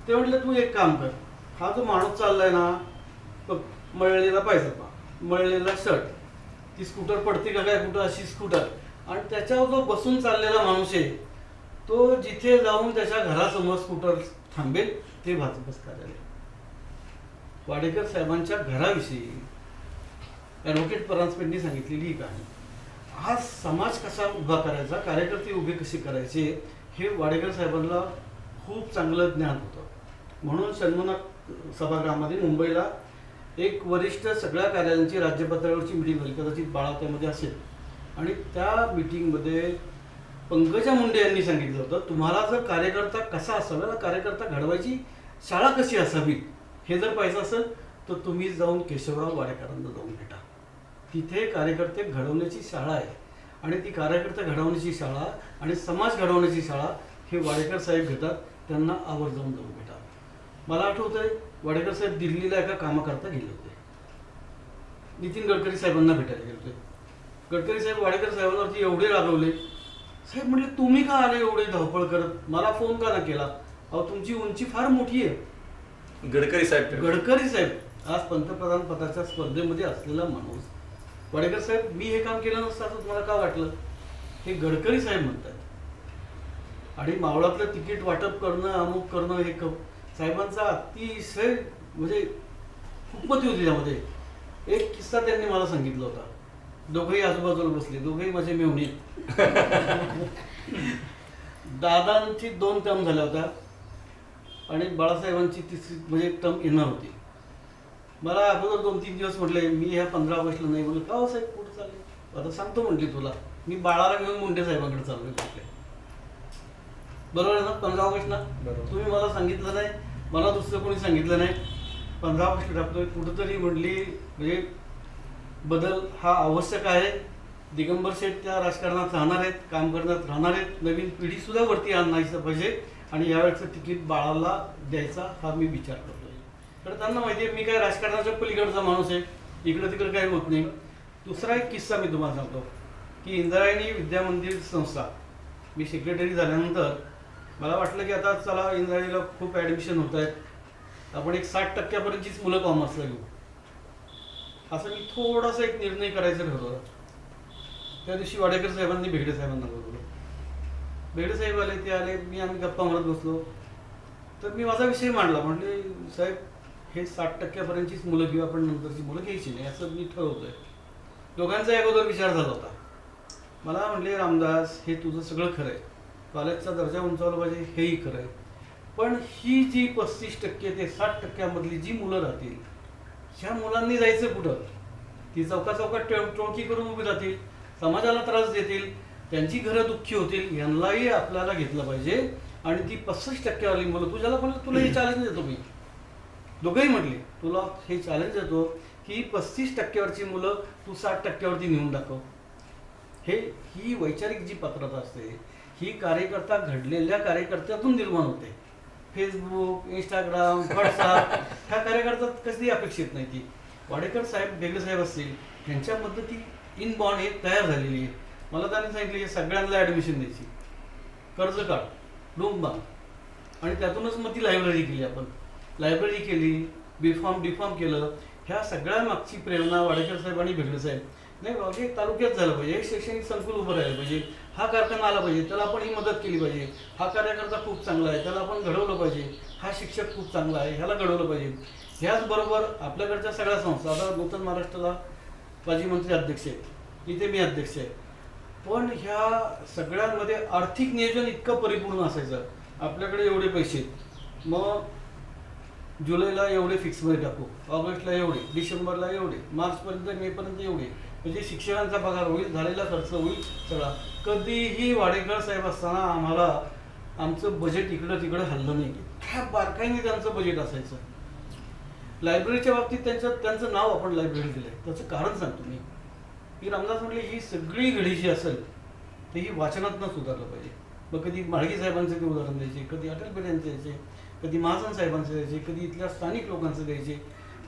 ते म्हटलं तू एक काम कर, हा जो माणूस चाललाय ना, बघ मळलेला पायजमा, मळलेला शर्ट, ती स्कूटर पडते का काय कुठं अशी स्कूटर, आणि त्याच्यावर जो बसून चाललेला माणूस आहे तो जिथे जाऊन त्याच्या घरासमोर स्कूटर थांबेल ते भाजपच कार्यालय. वाडेकर साहेबांच्या घराविषयी ॲडव्होकेट परांजपेंनी सांगितलेली ही कहाणी. आज समाज कसा उभा करायचा, कार्यकर्ते उभे कसे करायचे, हे वाडेकर साहेबांना खूप चांगलं ज्ञान होतं. म्हणून षण्मुनाथ सभागृहामध्ये मुंबईला एक वरिष्ठ सगळ्या कार्यालयांची राज्य पातळीवरची मिटिंग झाली, कदाचित बाळा त्यामध्ये असेल. आणि त्या मिटिंगमध्ये पंकजा मुंडे यांनी सांगितलं होतं, तुम्हाला जर कार्यकर्ता कसा असावा, कार्यकर्ता घडवायची शाळा कशी असावी हे जर पाहिजे असेल तर तुम्ही जाऊन केशवराव वाडेकरांना जाऊन भेटा. तिथे कार्यकर्ते घडवण्याची शाळा आहे. आणि ती कार्यकर्ते घडवण्याची शाळा आणि समाज घडवण्याची शाळा हे वाडेकर साहेब घेतात. त्यांना आवर्जून जाऊन भेटा. मला आठवतंय वाडेकर साहेब दिल्लीला एका कामाकरता गेले होते. नितीन गडकरी साहेबांना भेटायला गेले होते. गडकरी साहेब वाडेकर साहेबांवरती एवढे रागवले. साहेब म्हटले तुम्ही का आले एवढे धावपळ करत, मला फोन का ना केला? अहो तुमची उंची फार मोठी आहे. गडकरी साहेब आज पंतप्रधान पदाच्या स्पर्धेमध्ये असलेला माणूस, वाडेकर साहेब मी हे काम केलं नसतं असं तुम्हाला का वाटलं? हे गडकरी साहेब म्हणतात. आणि मावळातलं तिकीट वाटप करणं, अमुक करणं, हे साहेबांचा अतिशय म्हणजे खूपमती होती त्यामध्ये. एक किस्सा त्यांनी मला सांगितला होता. दोघंही आजूबाजूला बसले, दोघंही माझे मेहुणे. दादांची 2 टर्म झाल्या होत्या आणि बाळासाहेबांची 3री म्हणजे टर्म येणार होती. मला अगोदर 2-3 दिवस म्हटले मी ह्या 15 ऑगस्टला नाही. बोलले का हो साहेब कुठं चालले? आता सांगतो म्हटली तुला, मी बाळाला घेऊन मुंडे साहेबांकडे चाललोय म्हटले. बरोबर आहे ना? 15 ऑगस्टला तुम्ही मला सांगितलं नाही, मला दुसरं कोणी सांगितलं नाही. 15 ऑगस्टला टाकतोय कुठंतरी. म्हटली म्हणजे बदल हा आवश्यक आहे. दिगंबर शेठ त्या राजकारणात राहणार आहेत, काम करण्यात राहणार आहेत. नवीन पिढीसुद्धा वरती आणायचं पाहिजे आणि यावेळेचं तिकीट बाळाला द्यायचा हा मी विचार करतोय. तर त्यांना माहिती आहे मी काय राजकारणाच्या पलीकडचा माणूस आहे, इकडं तिकडं काही होत नाही. दुसरा एक किस्सा मी तुम्हाला सांगतो की इंद्रायणी विद्यामंदिर संस्था, मी सेक्रेटरी झाल्यानंतर मला वाटलं की आता चला इंद्रायणीला खूप ॲडमिशन होत आहेत, आपण एक 60% मुलं कॉमर्सला घेऊ. असं मी थोडासा एक निर्णय करायचा ठरवला. त्या दिवशी वाडेकर साहेबांनी भेगडे साहेबांना बोलवलं. भेगडे साहेब आले, ते आले, आम्ही गप्पा मारत बसलो. तर मी माझा विषय मांडला. म्हटले साहेब, हे 60% मुलं घेऊ आपण, नंतरची मुलं घ्यायची नाही असं मी ठरवतोय. दोघांचा अगोदर विचार झाला होता. मला म्हटले रामदास, हे तुझं सगळं खरं आहे, कॉलेजचा दर्जा उंचावला पाहिजे, हेही खरं आहे, पण ही जी 35% ते 60% जी मुलं राहतील, ह्या मुलांनी जायचं कुठं? ती चौकात टोळकी करून उभी राहतील, समाजाला त्रास देतील, त्यांची घरं दुःखी होतील. यांनाही आपल्याला घेतलं पाहिजे. आणि ती 65% मुलं, तुला हे चॅलेंज देतो मी. दोघंही म्हटले, तुला हे चॅलेंज देतो की 35% मुलं तू 60% नेऊन दाखव. ही वैचारिक जी पात्रता असते, ही कार्यकर्ता घडलेल्या कार्यकर्त्यातून निर्माण होते. फेसबुक, इंस्टाग्राम, व्हॉट्सअप ह्या कार्यकर्त्यात कधी अपेक्षित नाही. ती वाडेकर साहेब, भेगडे साहेब असतील, ह्यांच्यामधलं ती इनबॉर्न एक तयार झालेली आहे. मला त्यांनी सांगितलं की सगळ्यांना ॲडमिशन द्यायची, कर्ज काढ, रूम बांध, आणि त्यातूनच मग ती लायब्ररी केली. आपण लायब्ररी केली, बीफॉर्म डीफॉर्म केलं. ह्या सगळ्या मागची प्रेरणा वाडेकर साहेब आणि भेगडे साहेब. नाही बाबा, एक तालुक्यात झालं पाहिजे, एक शैक्षणिक संकुल उभं राहिलं पाहिजे, हा कारखाना आला पाहिजे, त्याला आपण ही मदत केली पाहिजे, हा कार्यकर्ता खूप चांगला आहे, त्याला आपण घडवलं पाहिजे, हा शिक्षक खूप चांगला आहे, ह्याला घडवलं पाहिजे. ह्याचबरोबर आपल्याकडच्या सगळ्या संस्था, आता नूतन महाराष्ट्राला माजी मंत्री अध्यक्ष आहेत, इथे मी अध्यक्ष आहे, पण ह्या सगळ्यांमध्ये आर्थिक नियोजन इतकं परिपूर्ण असायचं. आपल्याकडे एवढे पैसे, मग जुलैला एवढे फिक्समध्ये टाकू, ऑगस्टला एवढे, डिसेंबरला एवढे, मार्चपर्यंत, मेपर्यंत एवढे, म्हणजे शिक्षकांचा पगार होईल, झालेला खर्च होईल सगळा. कधीही वाडेकर साहेब असताना आम्हाला आमचं बजेट इकडं तिकडं हल्लं नाही. ह्या बारकाईने त्यांचं बजेट असायचं. लायब्ररीच्या बाबतीत त्यांचं नाव आपण लायब्ररी दिलं आहे, त्याचं कारण सांगतो मी. की रामदास म्हटले, ही सगळी घडी जी असेल ते ही वाचनातनं सुधारलं पाहिजे. मग कधी माळगी साहेबांचे ते उदाहरण द्यायचे, कधी अटल बिर्लांचे द्यायचे, कधी महाजन साहेबांचे द्यायचे, कधी इथल्या स्थानिक लोकांचे द्यायचे,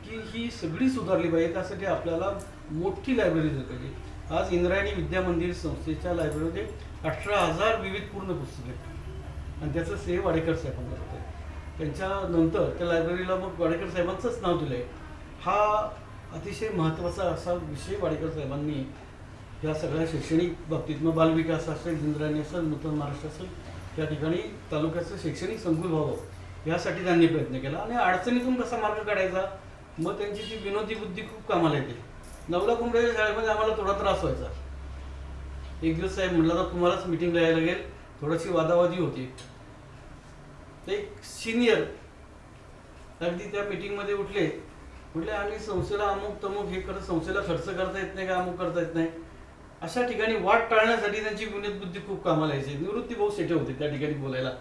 की ही सगळी सुधारली पाहिजे. त्यासाठी आपल्याला मोठी लायब्ररी दिली पाहिजे. आज इंद्रायणी विद्या मंदिर संस्थेच्या लायब्ररीमध्ये 18,000 विविध पूर्ण पुस्तकं आहेत, आणि त्याचं श्रेय वाडेकर साहेबांना होतं. त्यांच्यानंतर त्या लायब्ररीला मग वाडेकर साहेबांचंच नाव दिलं आहे. हा अतिशय महत्त्वाचा असा विषय वाडेकर साहेबांनी या सगळ्या शैक्षणिक बाबतीत, मग बालविकास असेल, इंद्रायणी असेल, नूतन महाराष्ट्र असेल, त्या ठिकाणी तालुक्याचं शैक्षणिक संकुल व्हावं यासाठी त्यांनी प्रयत्न केला. आणि अडचणीतून कसा मार्ग काढायचा, मग त्यांची ती विनोदी बुद्धी खूप कामाला येते. नवला कुंभ्याच्या शाळेमध्ये आम्हाला थोडा त्रास व्हायचा. एक दिवस साहेब म्हटलं, तर तुम्हालाच मिटिंगला यायला लागेल, थोडीशी वादावादी होती. ते एक सिनियर अगदी त्या मिटिंगमध्ये उठले, म्हटले आम्ही संस्थेला अमुक तमुक हे करत, संस्थेला खर्च करता येत नाही का, अमुक करता येत नाही. अशा ठिकाणी वाद टाळण्यासाठी त्यांची विनोद बुद्धी खूप कामाला यायची. निवृत्ती भाऊ सेठे होते त्या ठिकाणी बोलायला,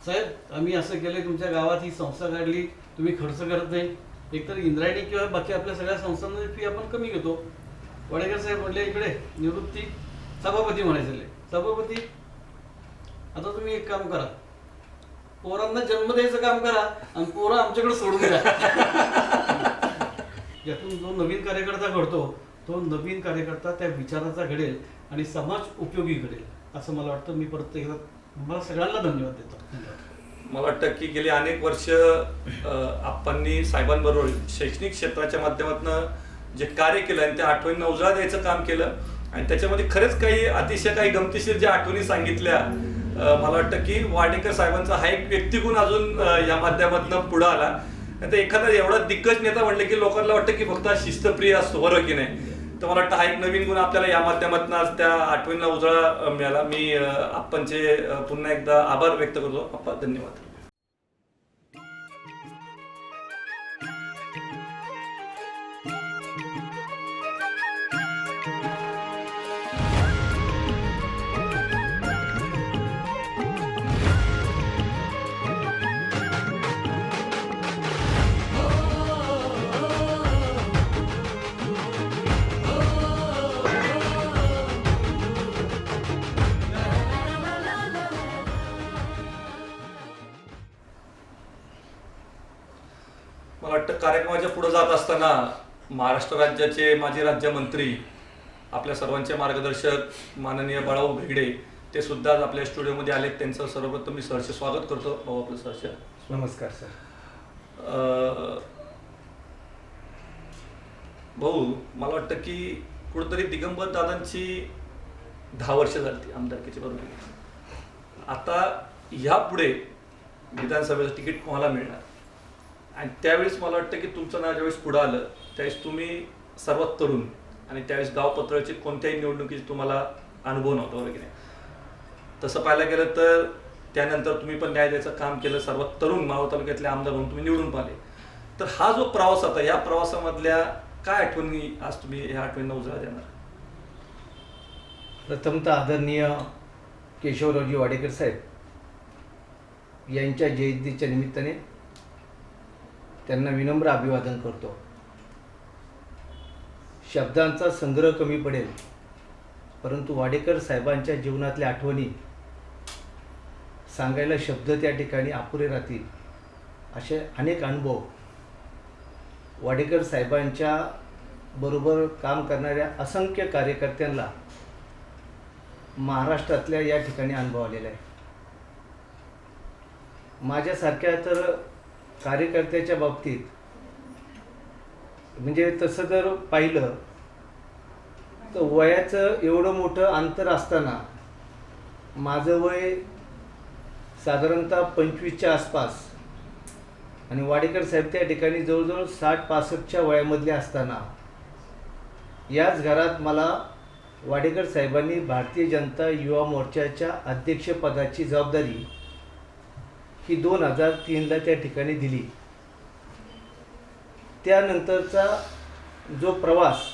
साहेब आम्ही असं केलं, तुमच्या गावात ही संस्था काढली, तुम्ही खर्च करत नाही, एकतर इंद्रायणी किंवा बाकी आपल्या सगळ्या संस्थांमध्ये फी आपण कमी घेतो. वाडेकर साहेब म्हटले, इकडे निवृत्ती सभापती म्हणायचे, सभापती आता तुम्ही एक काम करा, पोरांना जन्म द्यायचं काम करा आणि पोरं आमच्याकडे सोडून द्या. यातून जो नवीन कार्यकर्ता घडतो, तो नवीन कार्यकर्ता त्या विचाराचा घडेल आणि समाज उपयोगी घडेल, असं मला वाटतं. मी परत एकदा मला सगळ्यांना धन्यवाद देतो. मला वाटतं की गेली अनेक वर्ष आपणनी साहेबांबरोबर शैक्षणिक क्षेत्राच्या माध्यमातून जे कार्य केलं आणि त्या आठवणींना उजाळा द्यायचं काम केलं, आणि त्याच्यामध्ये खरंच काही अतिशय काही गमतीशीर ज्या आठवणी सांगितल्या. मला वाटतं की वाडेकर साहेबांचा हा एक व्यक्तिगुण अजून या माध्यमातून पुढे आला. तर एखादा एवढा दिग्गज नेता म्हणले की लोकांना वाटतं की फक्त शिस्तप्रिय असतो, बरोबर की नाही. तर मला वाटतं हा एक नवीन गुण आपल्याला या माध्यमातून आज त्या आठवणींना उजाळा मिळाला. मी आपणचे पुन्हा एकदा आभार व्यक्त करतो. आप्पा धन्यवाद. मला वाटतं कार्यक्रमाच्या पुढे जात असताना महाराष्ट्र राज्याचे माजी राज्यमंत्री, आपल्या सर्वांचे मार्गदर्शक माननीय बाळाभाऊ भेगडे, ते सुद्धा आज आपल्या स्टुडिओमध्ये आलेत. त्यांचं सर्वप्रथम मी सहर्ष स्वागत करतो. भाऊ आपलं सहर्ष नमस्कार. सर, भाऊ, मला वाटतं की कुठंतरी दिगंबर दादांची 10 वर्ष झाली आमदारकीची, बरोबर. आता ह्यापुढे विधानसभेचं तिकीट कोणाला मिळणार, आणि त्यावेळेस मला वाटतं की तुमचं नाव ज्यावेळेस पुढं आलं त्यावेळेस तुम्ही सर्वात तरुण, आणि त्यावेळेस गाव पातळीची कोणत्याही निवडणुकीची तुम्हाला अनुभव नव्हता, बरोबर की नाही. तसं पाहायला गेलं तर त्यानंतर तुम्ही पण न्याय द्यायचं काम केलं, सर्वात तरुण मावळ तालुक्यातले आमदार म्हणून तुम्ही निवडून पाहिले. तर हा जो प्रवास होता, या प्रवासामधल्या काय आठवणी आज तुम्ही ह्या आठवणींना उजाळा देणार? प्रथमतः आदरणीय केशवरावजी वाडेकर साहेब यांच्या जयंतीच्या निमित्ताने त्यांना विनम्र अभिवादन करतो. शब्दांचा संग्रह कमी पडेल, परंतु वाडेकर साहेबांच्या जीवनातल्या आठवणी सांगायला शब्द त्या ठिकाणी अपुरे राहतील. असे अनेक अनुभव वाडेकर साहेबांच्या बरोबर काम करणाऱ्या असंख्य कार्यकर्त्यांना महाराष्ट्रातल्या या ठिकाणी अनुभव आलेला आहे. माझ्यासारख्या तर कार्यकर्त्याच्या बाबतीत म्हणजे तसं जर पाहिलं तर वयाचं एवढं मोठं अंतर असताना माझं वय साधारणतः 25च्या आसपास आणि वाडेकर साहेब त्या ठिकाणी जवळजवळ 60-65च्या वयामधले असताना याच घरात मला वाडेकर साहेबांनी भारतीय जनता युवा मोर्चाच्या अध्यक्षपदाची जबाबदारी ही 2003ला त्या ठिकाणी दिली. त्यानंतरचा जो प्रवास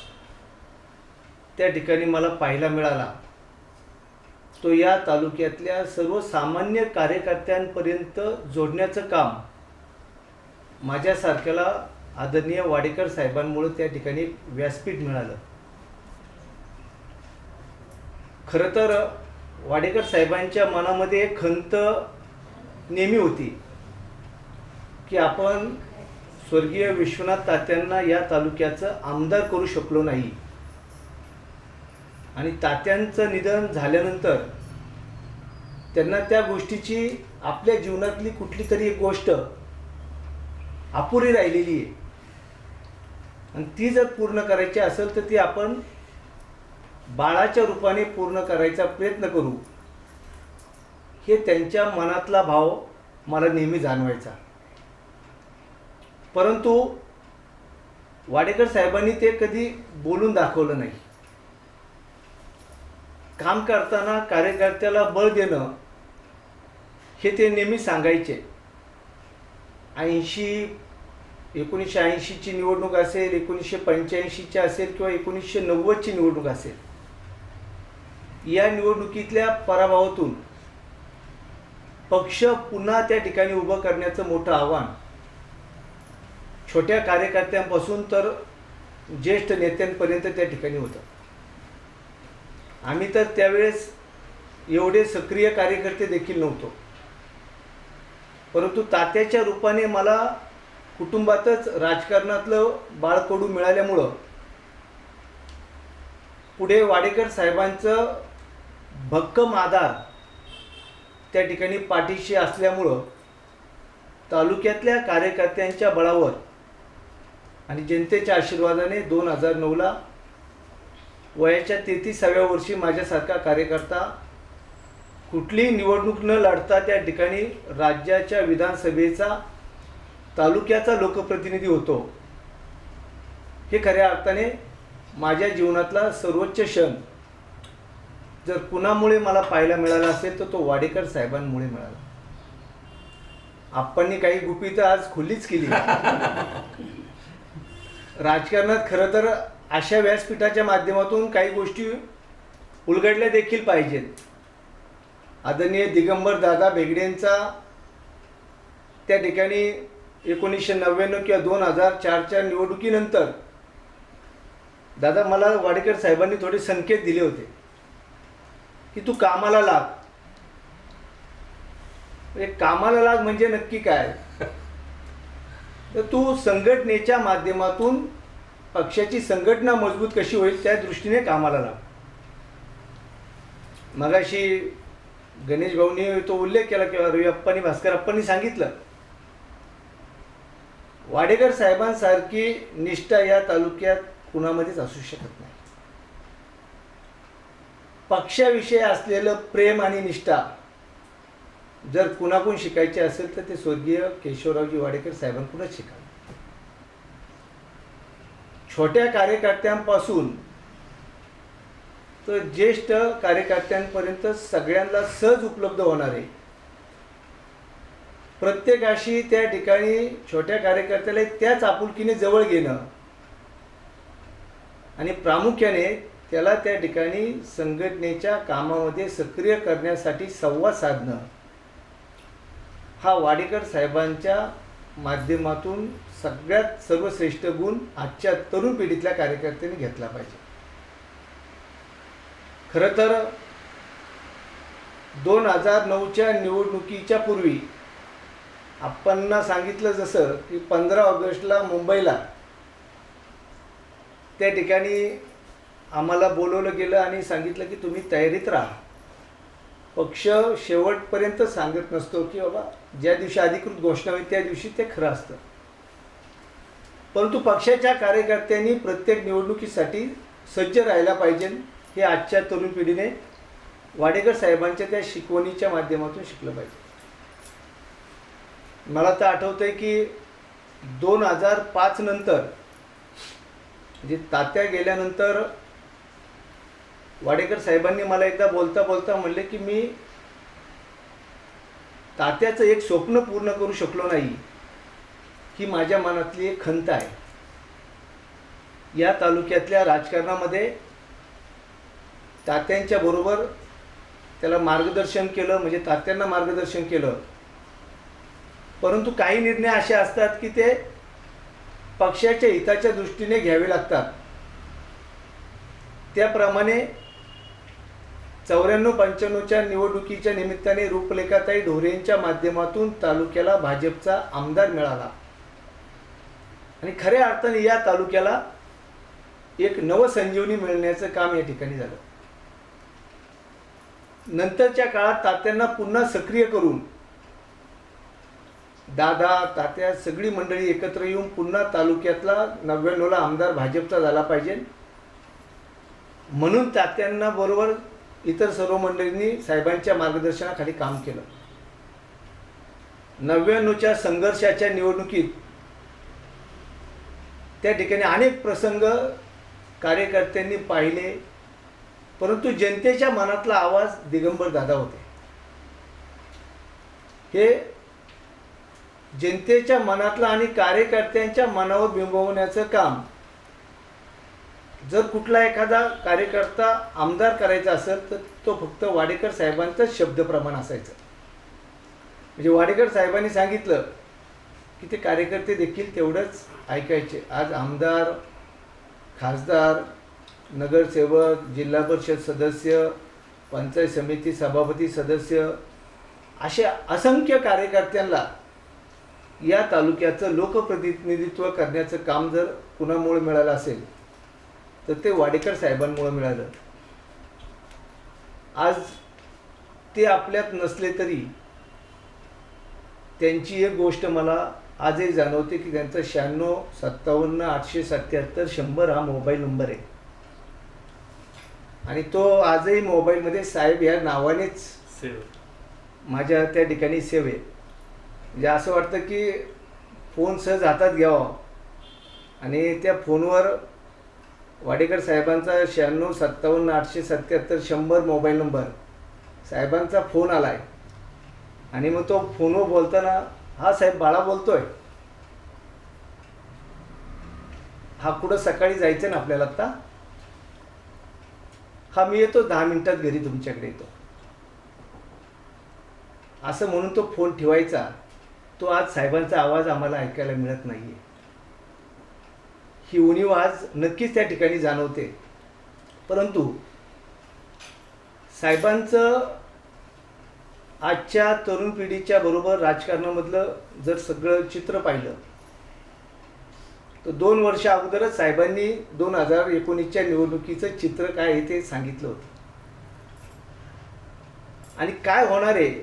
त्या ठिकाणी मला पाहायला मिळाला तो या तालुक्यातल्या सर्वसामान्य कार्यकर्त्यांपर्यंत जोडण्याचं काम माझ्यासारख्याला आदरणीय वाडेकर साहेबांमुळे त्या ठिकाणी एक व्यासपीठ मिळालं. खरं तर वाडेकर साहेबांच्या मनामध्ये एक खंत नेहमी होती की आपण स्वर्गीय विश्वनाथ तात्यांना या तालुक्याचं आमदार करू शकलो नाही, आणि तात्यांचं निधन झाल्यानंतर त्यांना त्या गोष्टीची आपल्या जीवनातली कुठली तरी एक गोष्ट अपुरी राहिलेली आहे, आणि ती जर पूर्ण करायची असेल तर ती आपण बाळाच्या रूपाने पूर्ण करायचा प्रयत्न करू, हे त्यांच्या मनातला भाव मला नेहमी जाणवायचा. परंतु वाडेकर साहेबांनी ते कधी बोलून दाखवलं नाही. काम करताना कार्यकर्त्याला बळ देणं हे ते नेहमी सांगायचे. 1980ची निवडणूक असेल, 1985ची असेल किंवा 1990ची निवडणूक असेल, या निवडणुकीतल्या पराभवातून पक्ष पुन्हा त्या ठिकाणी उभं करण्याचं मोठं आव्हान छोट्या कार्यकर्त्यांपासून तर ज्येष्ठ नेत्यांपर्यंत त्या ठिकाणी होतं. आम्ही तर त्यावेळेस एवढे सक्रिय कार्यकर्ते देखील नव्हतो, परंतु तात्याच्या रूपाने मला कुटुंबातच राजकारणातलं बाळकडू मिळाल्यामुळं पुढे वाडेकर साहेबांचं भक्कम आधार त्या ठिकाणी पाठीशी असल्यामुळं तालुक्यातल्या कार्यकर्त्यांच्या बळावर आणि जनतेच्या आशीर्वादाने 2009ला वयाच्या 33व्या वर्षी माझ्यासारखा कार्यकर्ता कुठलीही निवडणूक न लढता त्या ठिकाणी राज्याच्या विधानसभेचा तालुक्याचा लोकप्रतिनिधी होतो. हे खऱ्या अर्थाने माझ्या जीवनातला सर्वोच्च क्षण जर कुणामुळे मला पाहायला मिळाला असेल तर तो वाडेकर साहेबांमुळे मिळाला. आपणनी काही गुपितं आज खुलीच केली. राजकारणात खरं तर अशा व्यासपीठाच्या माध्यमातून काही गोष्टी उलगडल्या देखील पाहिजेत. आदरणीय दिगंबर दादा बेगडेंचा त्या ठिकाणी 1999 किंवा 2004च्या निवडणुकीनंतर दादा मला वाडेकर साहेबांनी थोडे संकेत दिले होते की तू कामाला लाग. कामाला लाग म्हणजे नक्की काय, तर तू संघटनेच्या माध्यमातून पक्षाची संघटना मजबूत कशी होईल त्या दृष्टीने कामाला लाग. मगाशी गणेश भाऊनी तो उल्लेख केला किंवा रवी अप्पांनी भास्कर अप्पांनी सांगितलं, वाडेकर साहेबांसारखी निष्ठा या तालुक्यात कुणामध्येच असू शकत नाही. पक्षाविषयी असलेलं प्रेम आणि निष्ठा जर कुणाकडून शिकायचे असेल तर ते स्वर्गीय केशवरावजी वाडेकर साहेबांकडूनच शिकावे. छोट्या कार्यकर्त्यांपासून तर ज्येष्ठ कार्यकर्त्यांपर्यंत सगळ्यांना सहज उपलब्ध होणारे, प्रत्येकाशी त्या ठिकाणी छोट्या कार्यकर्त्याला त्याच आपुलकीने जवळ घेणं आणि प्रामुख्याने त्याला त्या ठिकाणी संघटनेच्या कामामध्ये सक्रिय करण्यासाठी संवाद साधणं, हा वाडेकर साहेबांच्या माध्यमातून सगळ्यात सर्वश्रेष्ठ गुण आजच्या तरुण पिढीतल्या कार्यकर्त्यांनी घेतला पाहिजे. खरं तर 2009च्या निवडणुकीच्या पूर्वी आपण सांगितलं जसं की 15 ऑगस्टला मुंबईला त्या ठिकाणी आम्हाला बोलवलं गेलं आणि सांगितलं की तुम्ही तयारीत राहा. पक्ष शेवटपर्यंत सांगत नसतो की बाबा ज्या दिवशी अधिकृत घोषणा होईल त्या दिवशी ते खरं असतं, परंतु पक्षाच्या कार्यकर्त्यांनी प्रत्येक निवडणुकीसाठी सज्ज राहायला पाहिजे हे आजच्या तरुण पिढीने वाडेकर साहेबांच्या त्या शिकवणीच्या माध्यमातून शिकलं पाहिजे. मला तर आठवतंय की 2005 नंतर म्हणजे तात्या गेल्यानंतर वाडेकर साहेबांनी मला एकदा बोलता बोलता म्हणले की मी तात्याचं एक स्वप्न पूर्ण करू शकलो नाही, ही माझ्या मनातली एक खंत आहे. या तालुक्यातल्या राजकारणामध्ये तात्यांच्या बरोबर त्याला मार्गदर्शन केलं, म्हणजे तात्यांना मार्गदर्शन केलं, परंतु काही निर्णय असे असतात की ते पक्षाच्या हिताच्या दृष्टीने घ्यावे लागतात. त्याप्रमाणे 94-95च्या निवडणुकीच्या निमित्ताने रूपलेखाताई ढोरेंच्या माध्यमातून तालुक्याला भाजपचा आमदार मिळाला आणि खऱ्या अर्थाने या तालुक्याला एक नवसंजीवनी मिळण्याचं काम या ठिकाणी झालं. नंतरच्या काळात तात्यांना पुन्हा सक्रिय करून दादा तात्या सगळी मंडळी एकत्र येऊन पुन्हा तालुक्यातला 99ला आमदार भाजपचा झाला पाहिजे म्हणून तात्यांना बरोबर इतर सर्व मंडळींनी साहेबांच्या मार्गदर्शनाखाली काम केलं. 99च्या संघर्षाच्या निवडणुकीत त्या ठिकाणी अनेक प्रसंग कार्यकर्त्यांनी पाहिले, परंतु जनतेच्या मनातला आवाज दिगंबर दादा होते. हे जनतेच्या मनातला आणि कार्यकर्त्यांच्या मनावर बिंबवण्याचं काम जर कुठला एखादा कार्यकर्ता आमदार करायचा असेल तर तो फक्त वाडेकर साहेबांचंच शब्दप्रमाण असायचं. म्हणजे वाडेकर साहेबांनी सांगितलं की ते कार्यकर्ते देखील तेवढंच ऐकायचे. आज आमदार, खासदार, नगरसेवक, जिल्हा परिषद सदस्य, पंचायत समिती सभापती सदस्य अशा असंख्य कार्यकर्त्यांना या तालुक्याचं लोकप्रतिनिधित्व करण्याचं काम जर कुणामुळे मिळालं असेल तर ते वाडेकर साहेबांमुळे मिळालं. आज ते आपल्यात नसले तरी त्यांची एक गोष्ट मला आजही जाणवते की त्यांचा 96 57 877 100 हा मोबाईल नंबर आहे आणि तो आजही मोबाईलमध्ये साहेब या नावानेच माझ्या त्या ठिकाणी सेव आहे. म्हणजे असं वाटतं की फोन सहज हातात घ्यावा आणि त्या फोनवर वाडेकर साहेबांचा 96 57 877 100 मोबाईल नंबर साहेबांचा फोन आलाय आणि मग तो फोनवर बोलताना हा साहेब बाळा बोलतोय, हा कुठं सकाळी जायचं ना आपल्याला आत्ता, हा मी येतो 10 मिनिटात घरी तुमच्याकडे येतो असं म्हणून तो फोन ठेवायचा. तो आज साहेबांचा आवाज आम्हाला ऐकायला मिळत नाहीये. ही उणीव आज नक्कीच त्या ठिकाणी जाणवते. परंतु साहेबांचं आजच्या तरुण पिढीच्या बरोबर राजकारणामधलं जर सगळं चित्र पाहिलं तर 2 वर्ष अगोदरच साहेबांनी 2019च्या निवडणुकीचं चित्र काय आहे ते सांगितलं होतं आणि काय होणार आहे.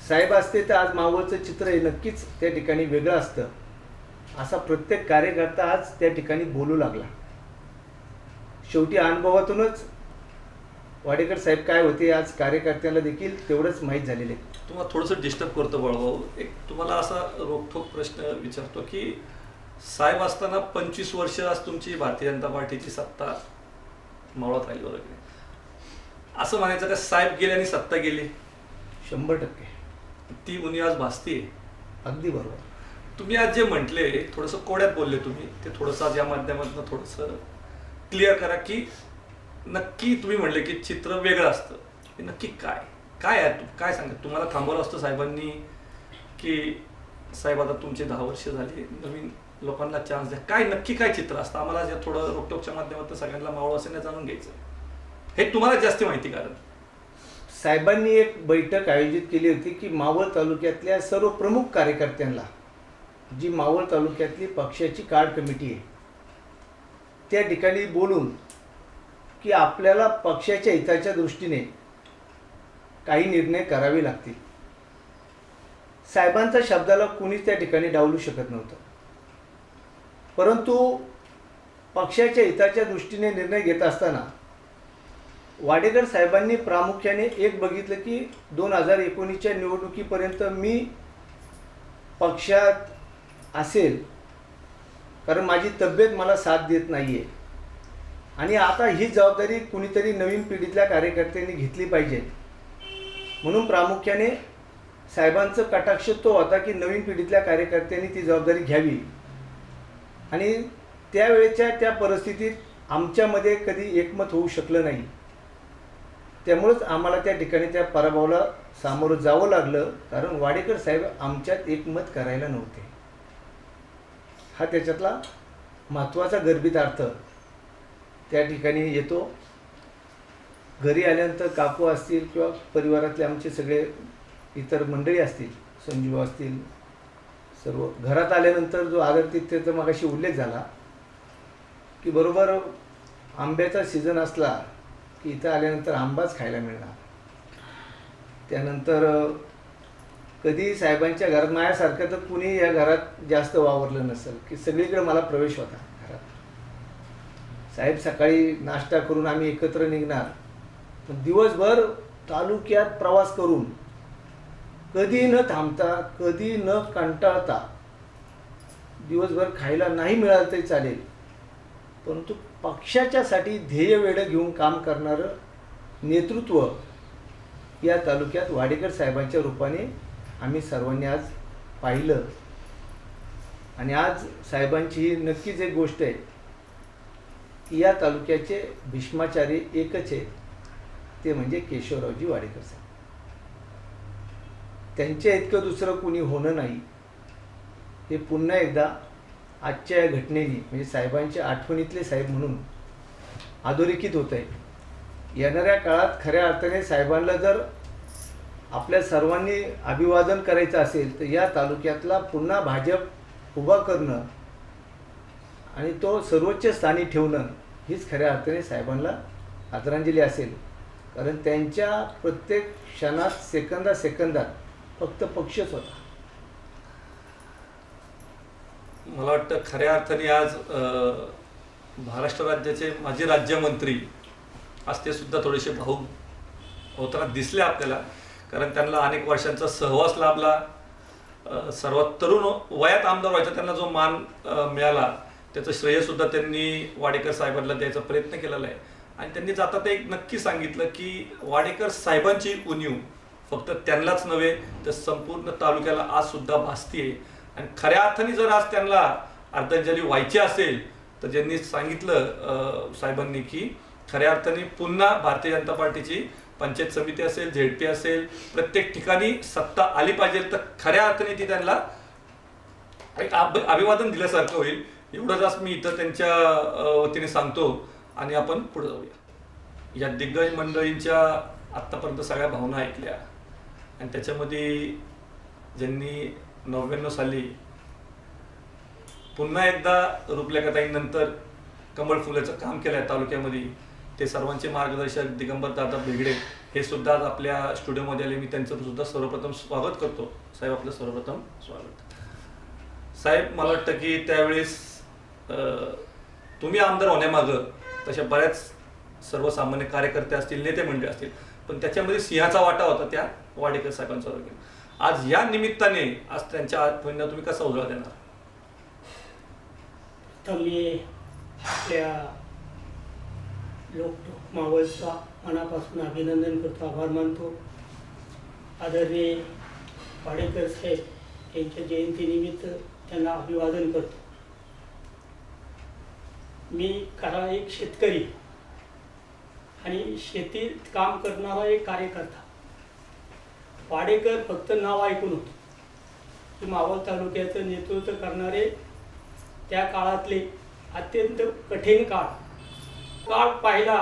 साहेब असते तर आज मावळचं चित्र हे नक्कीच त्या ठिकाणी वेगळं असतं असा प्रत्येक कार्यकर्ता आज त्या ठिकाणी बोलू लागला. शेवटी अनुभवातूनच वाडेकर साहेब काय होते आज कार्यकर्त्यांना देखील तेवढंच माहीत झालेले आहे. तुम्हाला थोडंसं डिस्टर्ब करतो बाळाभाऊ. एक तुम्हाला असा रोखठोक प्रश्न विचारतो की साहेब असताना 25 वर्ष आज तुमची भारतीय जनता पार्टीची सत्ता मावळात राहिली बरोबर की नाही? असं म्हणायचं का साहेब गेले आणि सत्ता गेली? 100% ती उणी आज भासतीये. अगदी बरोबर. तुम्ही आज जे म्हटले थोडंसं कोड्यात बोलले तुम्ही, ते थोडंसं आज या माध्यमातून थोडंसं क्लिअर करा की नक्की तुम्ही म्हणले की चित्र वेगळं असतं, हे नक्की काय काय आहे? काय सांगत तुम्हाला थांबवलं असतं साहेबांनी की साहेब आता तुमचे 10 वर्ष झाली, नवीन लोकांना चान्स द्या? काय नक्की काय चित्र असतं? आम्हाला जे थोडं रोकटोकच्या माध्यमातून सगळ्यांना मावळ असेल जाणून घ्यायचं, हे तुम्हाला जास्त माहिती. कारण साहेबांनी एक बैठक आयोजित केली होती की मावळ तालुक्यातल्या सर्व प्रमुख कार्यकर्त्यांना, जी मावळ तालुक्यातली पक्षाची कार्ड कमिटी आहे, त्या ठिकाणी बोलून की आपल्याला पक्षाच्या हिताच्या दृष्टीने काही निर्णय करावे लागतील. साहेबांच्या शब्दाला कोणीच त्या ठिकाणी डावलू शकत नव्हतं. परंतु पक्षाच्या हिताच्या दृष्टीने निर्णय घेत असताना वाडेकर साहेबांनी प्रामुख्याने एक बघितलं की 2019च्या निवडणुकीपर्यंत मी पक्षात असेल, कारण माझी तब्येत मला साथ देत नाही आहे आणि आता ही जबाबदारी कुणीतरी नवीन पिढीतल्या कार्यकर्त्यांनी घेतली पाहिजे. म्हणून प्रामुख्याने साहेबांचं कटाक्ष तो होता की नवीन पिढीतल्या कार्यकर्त्यांनी ती जबाबदारी घ्यावी. आणि त्यावेळेच्या त्या परिस्थितीत आमच्यामध्ये कधी एकमत होऊ शकलं नाही. त्यामुळंच आम्हाला त्या ठिकाणी त्या पराभवाला सामोरं जावं लागलं, कारण वाडेकर साहेब आमच्यात एकमत करायला नव्हते. हा त्याच्यातला महत्त्वाचा गर्भित अर्थ त्या ठिकाणी येतो. घरी आल्यानंतर काकू असतील किंवा परिवारातले आमचे सगळे इतर मंडळी असतील, संजीव असतील, सर्व घरात आल्यानंतर जो आदरातिथ्याचा मगाशी उल्लेख झाला की बरोबर आंब्याचा सीझन असला की इथं आल्यानंतर आंबाच खायला मिळणार. त्यानंतर कधी साहेबांच्या घरात माझ्यासारखं तर कुणी या घरात जास्त वावरलं नसेल की सगळीकडे मला प्रवेश होता घरात. साहेब सकाळी नाश्ता करून आम्ही एकत्र निघणार, पण दिवसभर तालुक्यात प्रवास करून कधी न थांबता, कधी न कंटाळता, दिवसभर खायला नाही मिळालं तरी चालेल, परंतु पक्षाच्यासाठी ध्येय वेळ घेऊन काम करणारं नेतृत्व या तालुक्यात वाडेकर साहेबांच्या रूपाने आम्ही सर्वांनी आज पाहिलं. आणि आज साहेबांची ही नक्कीच एक गोष्ट आहे की या तालुक्याचे भीष्माचार्य एकच आहे, ते म्हणजे केशवरावजी वाडेकर साहेब. त्यांच्या इतकं दुसरं कुणी होणं नाही. हे पुन्हा एकदा आजच्या या घटनेने म्हणजे साहेबांच्या आठवणीतले साहेब म्हणून अधोरेखित होत आहे. येणाऱ्या काळात खऱ्या अर्थाने साहेबांना जर आपल्या सर्वांनी अभिवादन करायचं असेल तर या तालुक्यातला पुन्हा भाजप उभा करणं आणि तो सर्वोच्च स्थानी ठेवणं हीच खऱ्या अर्थाने साहेबांना आदरांजली असेल. कारण त्यांच्या प्रत्येक क्षणात, सेकंदात फक्त पक्षच होता. मला वाटतं खऱ्या अर्थाने आज महाराष्ट्र राज्याचे माजी राज्यमंत्री आज ते सुद्धा थोडेसे भावूक होताना दिसले आपल्याला, कारण त्यांना अनेक वर्षांचा सहवास लाभला. सर्वात तरुण वयात आमदार व्हायचा त्यांना जो मान मिळाला त्याचं श्रेयसुद्धा त्यांनी वाडेकर साहेबांना द्यायचा प्रयत्न केलेला आहे. आणि त्यांनी जाता ते एक नक्की सांगितलं की वाडेकर साहेबांची उणीव फक्त त्यांनाच नव्हे तर संपूर्ण तालुक्याला आज सुद्धा भासतीये. आणि खऱ्या अर्थाने जर आज त्यांना आदरांजली व्हायची असेल तर ज्यांनी सांगितलं साहेबांनी की खऱ्या अर्थाने पुन्हा भारतीय जनता पार्टीची पंचायत समिती असेल, झेडपी असेल, प्रत्येक ठिकाणी सत्ता आली पाहिजे, तर खऱ्या अर्थाने ती त्यांना एक अभिवादन दिल्यासारखं होईल. एवढंच आज मी इथं त्यांच्या वतीने सांगतो आणि आपण पुढे जाऊया. या दिग्गज मंडळींच्या आत्तापर्यंत सगळ्या भावना ऐकल्या आणि त्याच्यामध्ये ज्यांनी 99 साली पुन्हा एकदा रूपलेखाताईंनंतर कमळ फुलाचं काम केलं आहे तालुक्यामध्ये, ते सर्वांचे मार्गदर्शक दिगंबर दादा बेगडे हे सुद्धा आज आपल्या स्टुडिओमध्ये आले. मी त्यांचं सुद्धा सर्वप्रथम स्वागत करतो. साहेब आपलं सर्वप्रथम स्वागत. साहेब मला वाटतं की त्यावेळेस तुम्ही आमदार होण्यामागं तशा बऱ्याच सर्वसामान्य कार्यकर्ते असतील, नेते मंडळी असतील, पण त्याच्यामध्ये सिंहाचा वाटा होता त्या वाडेकर साहेबांचा वगैरे. आज या निमित्ताने आज त्यांच्या आठवणींना तुम्ही कसा उजाळा देणार? तर मी आपल्या लोकटोक मावळचा मनापासून अभिनंदन करतो, आभार मानतो. आदरणीय वाडेकर साहेब यांच्या जयंतीनिमित्त त्यांना अभिवादन करतो. मी एक शेतकरी आणि शेतीत काम करणारा एक कार्यकर्ता. वाडेकर फक्त नाव ऐकून होतं की मावळ तालुक्याचं नेतृत्व करणारे त्या काळातले अत्यंत कठीण काळ पाहिला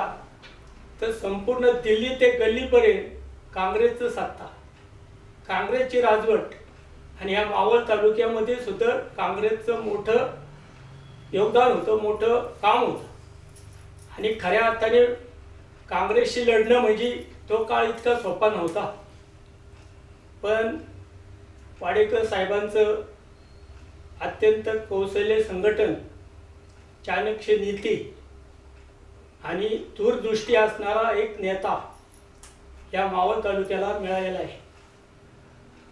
तर संपूर्ण दिल्ली ते गल्लीपर्यंत काँग्रेसचं सत्ता, काँग्रेसची राजवट आणि ह्या मावळ तालुक्यामध्ये सुद्धा काँग्रेसचं मोठं योगदान होतं, मोठं काम होतं. आणि खऱ्या अर्थाने काँग्रेसशी लढणं म्हणजे तो काळ इतका सोपा नव्हता. पण वाडेकर साहेबांचं अत्यंत कौशल्य संघटन, चाणक्य नीती आणि दूरदृष्टी असणारा एक नेता या मावळ तालुक्याला मिळालेला आहे.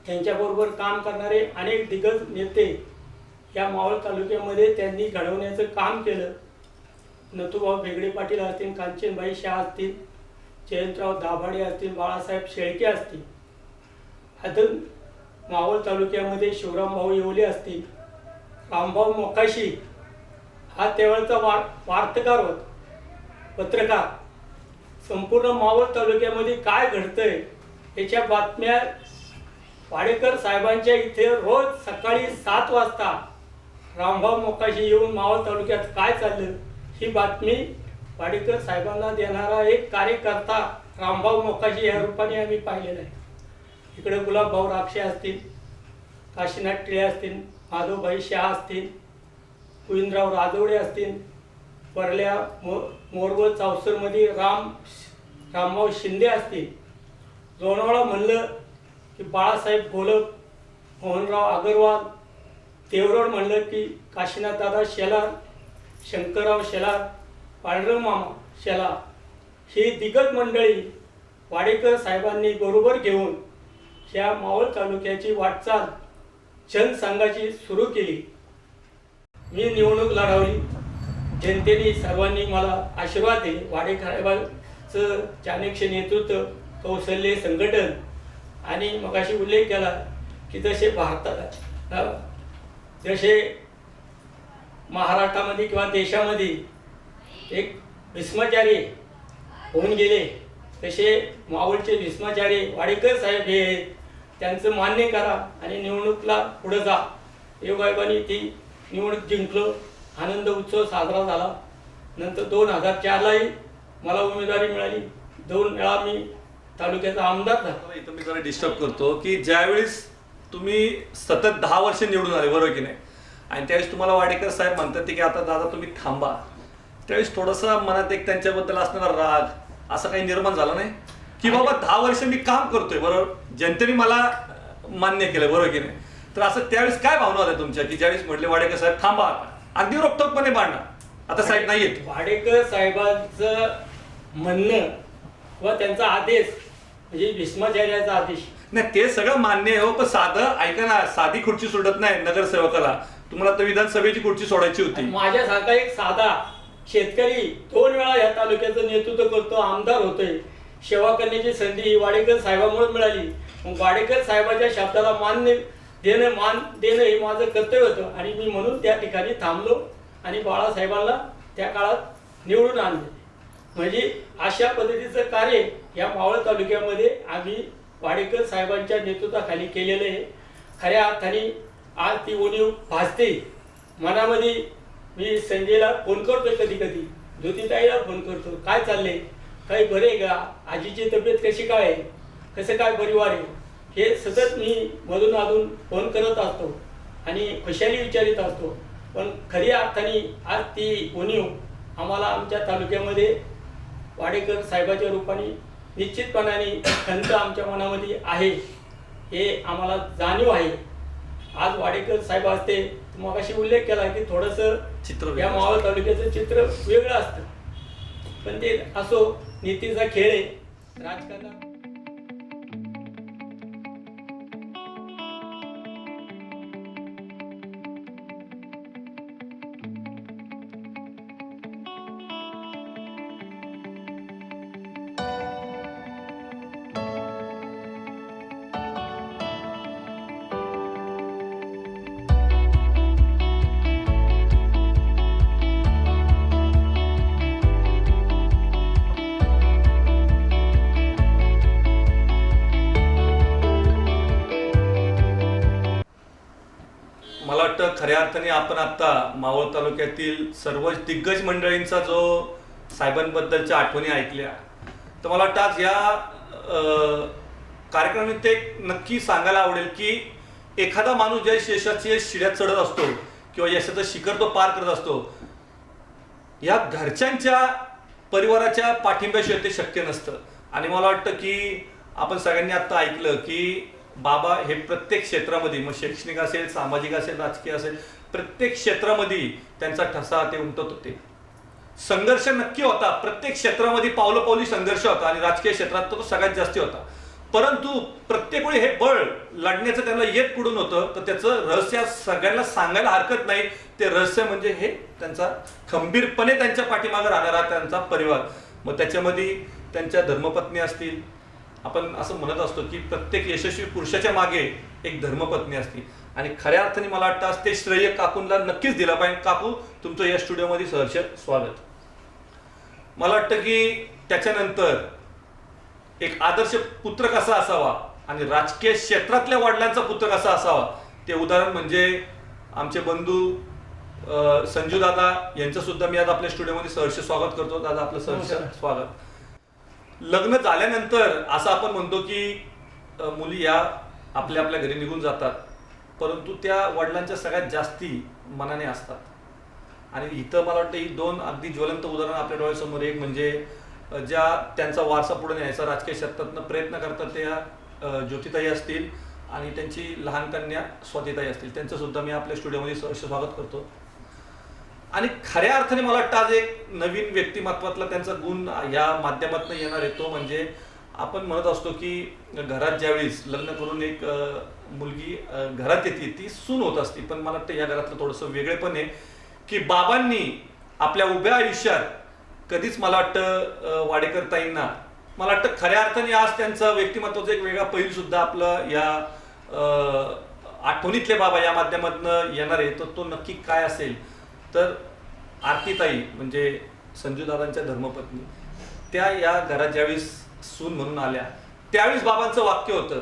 त्यांच्याबरोबर काम करणारे अनेक दिग्गज नेते या मावळ तालुक्यामध्ये त्यांनी घडवण्याचं काम केलं. नथुभाऊ भेगडे पाटील असतील, कांचनबाई शाह असतील, जयंतराव दाभाडे असतील, बाळासाहेब शेळके असतील, अजून मावळ तालुक्यामध्ये शिवरामभाऊ येवले असतील, रामभाऊ मोकाशी हा त्यावेळचा वार्ताहर होता, पत्रकार. संपूर्ण मावळ तालुक्यामध्ये काय घडतंय याच्या बातम्या वाडेकर साहेबांच्या इथे रोज सकाळी 7 वाजता रामभाऊ मोकाशी येऊन मावळ तालुक्यात काय चाललं ही बातमी वाडेकर साहेबांना देणारा एक कार्यकर्ता रामभाऊ मोकाशी या रूपाने आम्ही पाहिलेला आहे. इकडे गुलाबभाऊ राक्षे असतील, काशीनाथ टिळे असतील, माधवभाई शाह असतील, गोविंदराव राजवडे असतील, परल्या मोरवळ चावसरमध्ये रामभाऊ शिंदे असतील, लोणावळा म्हणलं की बाळासाहेब गोलप, मोहनराव अगरवाल, देवरोड म्हणलं की काशीनाथ दादा शेलार, शंकरराव शेलार, पांडुरंग मामा शेलार, ही दिग्गज मंडळी वाडेकर साहेबांनी बरोबर घेऊन ह्या मावळ तालुक्याची वाटचाल जनसंघाची सुरू केली. मी निवडणूक लढवली, जनतेने सर्वांनी मला आशीर्वाद दिले. वाडेकर साहेबांचं चाणक्य नेतृत्व, कौशल्य संघटन आणि मगाशी उल्लेख केला की जसे भारतात जसे महाराष्ट्रामध्ये किंवा देशामध्ये एक भीष्माचार्य होऊन गेले तसे मावळचे भीष्माचार्य वाडेकर साहेब हे आहेत. त्यांचं मान्य करा आणि निवडणुकीला पुढे जा. योगायोगाने ती निवडणूक जिंकलो, आनंद उत्सव साजरा झाला. नंतर 2004लाही मला उमेदवारी मिळाली. 2 वेळा मी तालुक्याचा आमदार झाला. इथं मी जरा डिस्टर्ब करतो की ज्यावेळेस तुम्ही सतत 10 वर्ष निवडून आले, बरोबर की नाही, आणि त्यावेळेस तुम्हाला वाडेकर साहेब म्हणतात की आता दादा तुम्ही थांबा, त्यावेळेस थोडंसं मनात एक त्यांच्याबद्दल असणारा राग असं काही निर्माण झाला नाही की बाबा 10 वर्ष मी काम करतोय, बरोबर, जनतेने मला मान्य केलं, बरोबर की नाही, तर असं त्यावेळेस काय भावना होत्या तुमच्या की ज्यावेळेस म्हटले वाडेकर साहेब थांबा, अगदी रोखठोकपणे मांडा, आता साहेब नाही येत? वाडेकर साहेबांचं म्हणणं किंवा त्यांचा आदेश म्हणजे भीष्माचार्याचा आदेश नाही, ते सगळं मान्य आहे हो, पण साधं ऐका ना, साधी खुर्ची सोडत नाही नगरसेवकाला. तुम्हाला तर विधानसभेची खुर्ची सोडायची होती. माझ्यासारखा एक साधा शेतकरी 2 वेळा या तालुक्याचं नेतृत्व करतो, आमदार होतोय. सेवा करण्याची संधी ही वाडेकर साहेबांमुळे मिळाली. मग वाडेकर साहेबांच्या शब्दाला मान देणं हे माझं कर्तव्य होतं आणि मी म्हणून त्या ठिकाणी थांबलो आणि बाळासाहेबांना त्या काळात निवडून आणले. म्हणजे अशा पद्धतीचं कार्य या मावळ तालुक्यामध्ये आम्ही वाडेकर साहेबांच्या नेतृत्वाखाली केलेलं आहे. खऱ्या अर्थाने आज ती उणीव भासते मनामध्ये. मी संजयला फोन करतोय, कधी कधी ज्योतिताईला फोन करतो, काय चाललंय, काही बरे आहे का, आजीची तब्येत कशी काय आहे, कसं काय परिवार आहे, हे सतत मी मधून अधून फोन करत असतो आणि खुशाली विचारित असतो. पण खऱ्या अर्थाने आज ती उणीव आम्हाला आमच्या तालुक्यामध्ये वाडेकर साहेबाच्या रूपाने निश्चितपणाने खंत आमच्या मनामध्ये आहे, हे आम्हाला जाणीव आहे. आज वाडेकर साहेब असते, मगाशी उल्लेख केला की थोडंसं चित्र या मावळ तालुक्याचं चित्र वेगळं असतं. पण ते असो, नीतीचा खेळ आहे राजकारणात. मला वाटतं खऱ्या अर्थाने आपण आता मावळ तालुक्यातील सर्व दिग्गज मंडळींचा जो साहेबांबद्दलच्या आठवणी ऐकल्या, तर मला वाटतं आज या कार्यक्रमात एक नक्की सांगायला आवडेल की एखादा माणूस ज्या यशाच्या शिड्यात चढत असतो किंवा यशाचं शिखर तो पार करत असतो, या घरच्यांच्या परिवाराच्या पाठिंब्याशिवाय ते शक्य नसतं. आणि मला वाटतं की आपण सगळ्यांनी आता ऐकलं की बाबा हे प्रत्येक क्षेत्रामध्ये, मग शैक्षणिक असेल, सामाजिक असेल, राजकीय असेल, प्रत्येक क्षेत्रामध्ये त्यांचा ठसा ते उमटत होते. संघर्ष नक्की होता, प्रत्येक क्षेत्रामध्ये पावलोपावली संघर्ष होता आणि राजकीय क्षेत्रात तो सगळ्यात जास्ती होता. परंतु प्रत्येक वेळी हे बळ लढण्याचं त्यांना येत कुठून होतं, तर त्याचं रहस्य सगळ्यांना सांगायला हरकत नाही. ते रहस्य म्हणजे हे त्यांचा खंबीरपणे त्यांच्या पाठीमागे राहणारा त्यांचा परिवार. मग त्याच्यामध्ये त्यांच्या धर्मपत्नी असतील. आपण असं म्हणत असतो की प्रत्येक यशस्वी पुरुषाच्या मागे एक धर्मपत्नी असते आणि खऱ्या अर्थाने मला वाटतं आज ते श्रेय काकूंना नक्कीच दिलं पाहिजे. काकू, तुमचं या स्टुडिओमध्ये सहर्ष स्वागत. मला वाटतं की त्याच्यानंतर एक आदर्श पुत्र कसा असावा आणि राजकीय क्षेत्रातल्या वडिलांचा पुत्र कसा असावा, ते उदाहरण म्हणजे आमचे बंधू संजू दादा यांचं सुद्धा मी आज आपल्या स्टुडिओमध्ये सहर्ष स्वागत करतो. दादा, आपलं सहर्ष स्वागत. लग्न झाल्यानंतर असं आपण म्हणतो की मुली या आपल्या आपल्या घरी निघून जातात, परंतु त्या वडिलांच्या सगळ्यात जास्ती मनाने असतात. आणि इथं मला वाटतं ही दोन अगदी ज्वलंत उदाहरण आपल्या डोळ्यासमोर. एक म्हणजे ज्या त्यांचा वारसा पुढे न्यायचा राजकीय क्षेत्रातनं प्रयत्न करतात त्या ज्योतिताई असतील आणि त्यांची लहान कन्या स्वातीताई असतील, त्यांचं सुद्धा मी आपल्या स्टुडिओमध्ये सहर्ष स्वागत करतो. आणि खऱ्या अर्थाने मला वाटतं आज एक नवीन व्यक्तिमत्वातला त्यांचा गुण या माध्यमातून येणार आहे. तो म्हणजे आपण म्हणत असतो की घरात ज्यावेळेस लग्न करून एक मुलगी घरात येते ती सून होत असते, पण मला वाटतं या घरातलं थोडंसं वेगळेपण आहे की बाबांनी आपल्या उभ्या आयुष्यात कधीच मला वाटतं वाडेकर ताईंना, मला वाटतं खऱ्या अर्थाने आज त्यांचं व्यक्तिमत्वाचा एक वेगळा पैलू सुद्धा आपलं या आठवणीतले बाबा या माध्यमातून येणार आहे. तो नक्की काय असेल, तर आरतीताई म्हणजे संजूदादांच्या धर्मपत्नी, त्या या घरात ज्यावेळेस सून म्हणून आल्या त्यावेळेस बाबांचं वाक्य होतं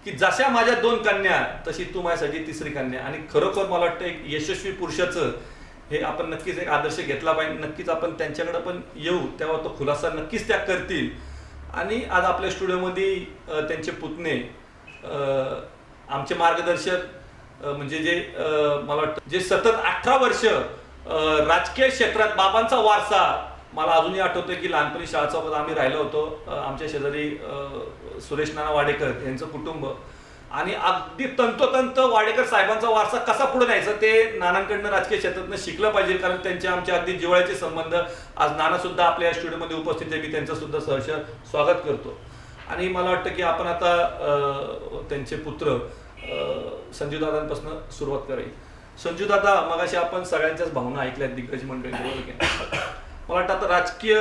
की जशा माझ्या 2 कन्या तशी तू माझ्यासाठी 3री कन्या. आणि खरोखर मला वाटतं एक यशस्वी पुरुषाचं हे आपण नक्कीच एक आदर्श घेतला पाहिजे. नक्कीच आपण त्यांच्याकडे पण येऊ, तेव्हा तो खुलासा नक्कीच त्या करतील. आणि आज आपल्या स्टुडिओमध्ये त्यांचे पुतणे, आमचे मार्गदर्शक म्हणजे जे मला वाटतं जे सतत 18 वर्ष राजकीय क्षेत्रात बाबांचा वारसा, मला अजूनही आठवतं की लहानपणी शाळा चौकात आम्ही राहिलो होतो. आमच्या शेजारी सुरेश नाना वाडेकर यांचं कुटुंब, आणि अगदी तंतोतंत वाडेकर साहेबांचा वारसा कसा पुढे न्यायचा ते नानांकडनं राजकीय क्षेत्रातनं शिकलं पाहिजे, कारण त्यांचे आमचे अगदी जिव्हाळ्याचे संबंध. आज नाना सुद्धा आपल्या या स्टुडिओमध्ये उपस्थित आहे, मी त्यांचं सुद्धा सहर्ष स्वागत करतो. आणि मला वाटतं की आपण आता त्यांचे पुत्र संजूदादांपासून सुरुवात करायची. संजूदादा, मगाशी आपण सगळ्यांच्याच भावना ऐकल्यात दिग्गज मंडळी. मला वाटतं आता राजकीय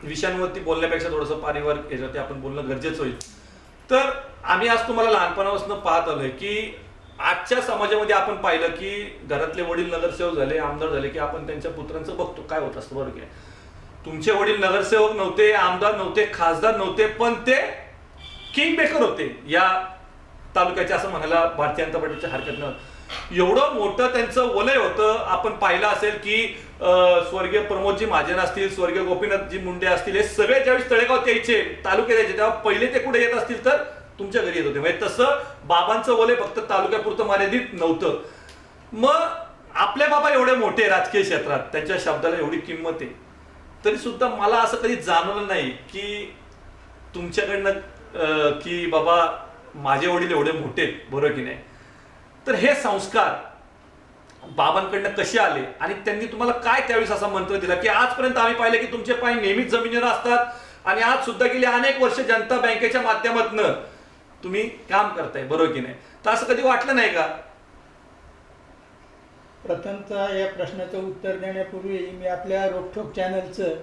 विषयांवरती बोलण्यापेक्षा थोडंसं पारिवारिक याच्यावरती आपण बोलणं गरजेचं होईल. तर आम्ही आज तुम्हाला लहानपणापासून पाहत आलोय की आजच्या समाजामध्ये आपण पाहिलं की घरातले वडील नगरसेवक झाले, आमदार झाले की आपण त्यांच्या पुत्रांचं बघतो काय होत असतं. बरोबर आहे, तुमचे वडील नगरसेवक नव्हते, आमदार नव्हते, खासदार नव्हते, पण ते किंग मेकर होते या तालुक्याचे, असं म्हणायला भारतीय जनता पार्टीच्या हरकत नव्हतं. एवढं मोठं त्यांचं वलय होतं. आपण पाहिलं असेल की स्वर्गीय प्रमोदजी महाजन असतील, स्वर्गीय गोपीनाथजी मुंडे असतील, हे सगळे ज्यावेळेस तळेगाव यायचे, तालुक्यात यायचे, तेव्हा पहिले ते कुठे येत असतील तर तुमच्या घरी येत होते. म्हणजे तसं बाबांचं वलय फक्त तालुक्यापुरतं मर्यादित नव्हतं. मग आपले बाबा एवढे मोठे राजकीय क्षेत्रात, त्यांच्या शब्दाला एवढी किंमत आहे, तरी सुद्धा मला असं कधी जाणवलं नाही की तुमच्याकडनं की बाबा माझे वडील एवढे मोठे, बरोबर की नाही. तर हे संस्कार बाबांकडनं कसे आले आणि त्यांनी तुम्हाला काय त्यावेळेस असा मंत्र दिला की आजपर्यंत आम्ही पाहिलं की तुमचे पाय नेहमीच जमिनीवर असतात आणि आज सुद्धा गेली अनेक वर्ष जनता बँकेच्या माध्यमातून तुम्ही काम करताय, बरोबर की नाही? तर असं कधी वाटलं नाही का? प्रथमतः या प्रश्नाचं उत्तर देण्यापूर्वी मी आपल्या रोकठोक चॅनलचं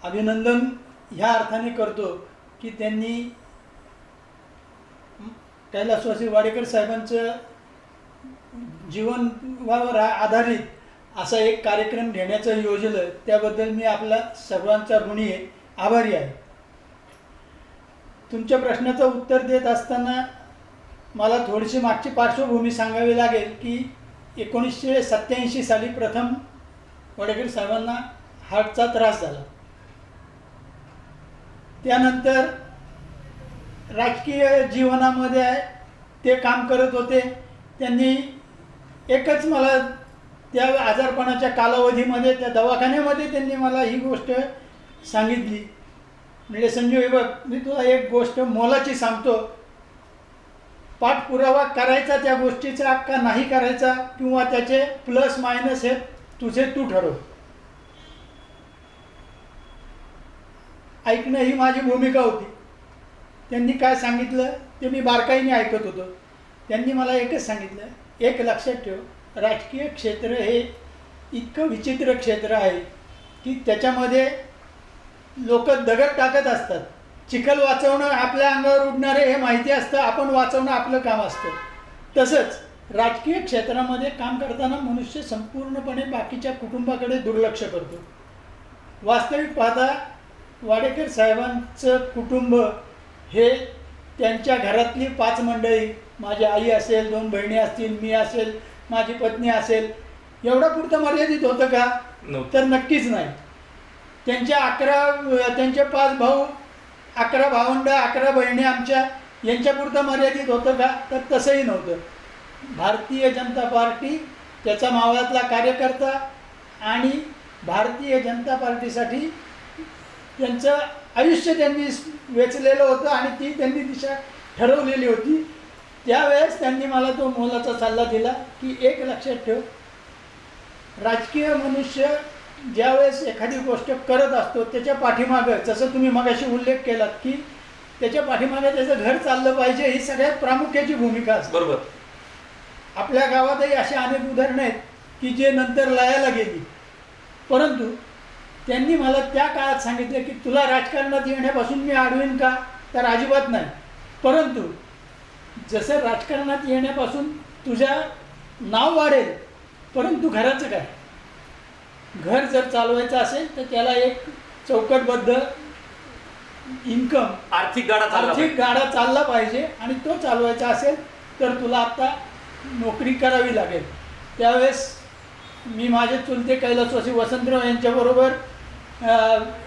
अभिनंदन ह्या अर्थाने करतो की त्यांनी कैलासवासी वाडेकर साहेबांचं जीवनावर आधारित असा एक कार्यक्रम घेण्याचं योजलं, त्याबद्दल मी आपला सर्वांचा ऋणी आहे, आभारी आहे. तुमच्या प्रश्नाचं उत्तर देत असताना मला थोडीशी मागची पार्श्वभूमी सांगावी लागेल की 1987 साली प्रथम वाडेकर साहेबांना हार्टचा त्रास झाला. त्यानंतर राजकीय जीवनामध्ये ते काम करत होते. त्यांनी एकच मला त्या आजारपणाच्या कालावधीमध्ये त्या दवाखान्यामध्ये त्यांनी मला ही गोष्ट सांगितली, म्हणजे संजय बघ, मी तुला एक गोष्ट मोलाची सांगतो, पाठपुरावा करायचा त्या गोष्टीचा का नाही करायचा किंवा त्याचे प्लस मायनस हे तुझे तू ठरव. ऐकणं ही माझी भूमिका होती. त्यांनी काय सांगितलं ते मी बारकाईने ऐकत होतो. त्यांनी मला एकच सांगितलं, एक लक्षात ठेव, राजकीय क्षेत्र हे इतकं विचित्र क्षेत्र आहे की त्याच्यामध्ये लोक दगड टाकत असतात. चिखल वाचवणं आपल्या अंगावर उडणारे हे माहिती असतं, आपण वाचवणं आपलं काम असतं. तसंच राजकीय क्षेत्रामध्ये काम करताना मनुष्य संपूर्णपणे बाकीच्या कुटुंबाकडे दुर्लक्ष करतो. वास्तविक पाहता वाडेकर साहेबांचं कुटुंब हे त्यांच्या घरातली 5 मंडळी, माझी आई असेल, 2 बहिणी असतील, मी असेल, माझी पत्नी असेल, एवढा पुरतं मर्यादित होतं का? तर नक्कीच नाही. त्यांचे 5 भाऊ, 11 भावंड, 11 बहिणी आमच्या, यांच्यापुरतं मर्यादित होतं का? तर तसंही नव्हतं. भारतीय जनता पार्टी, त्याचा मावळातला कार्यकर्ता आणि भारतीय जनता पार्टीसाठी त्यांचं आयुष्य त्यांनी वेचलेलं होतं आणि ती त्यांनी दिशा ठरवलेली होती. त्यावेळेस त्यांनी मला तो मोलाचा सल्ला दिला की एक लक्षात ठेव, राजकीय मनुष्य ज्यावेळेस एखादी गोष्ट करत असतो त्याच्या पाठीमागं, जसं तुम्ही मगाशी उल्लेख केलात की त्याच्या पाठीमागं त्याचं घर चाललं पाहिजे, ही सगळ्यात प्रामुख्याची भूमिका असते. बरोबर. आपल्या गावातही अशी अनेक उदाहरणं आहेत की जे नंतर लयाला गेली, परंतु त्यांनी मला त्या काळात सांगितलं की तुला राजकारणात येण्यापासून मी अडवीन का? तर अजिबात नाही. परंतु जसं राजकारणात येण्यापासून तुझ्या नाव वाढेल, परंतु घराचं काय? घर जर चालवायचं असेल तर त्याला एक चौकटबद्ध इन्कम, आर्थिक गाडा चालला पाहिजे आणि तो चालवायचा असेल तर तुला आता नोकरी करावी लागेल. त्यावेळेस मी माझे चुलते कैलासवासी वसंतराव यांच्याबरोबर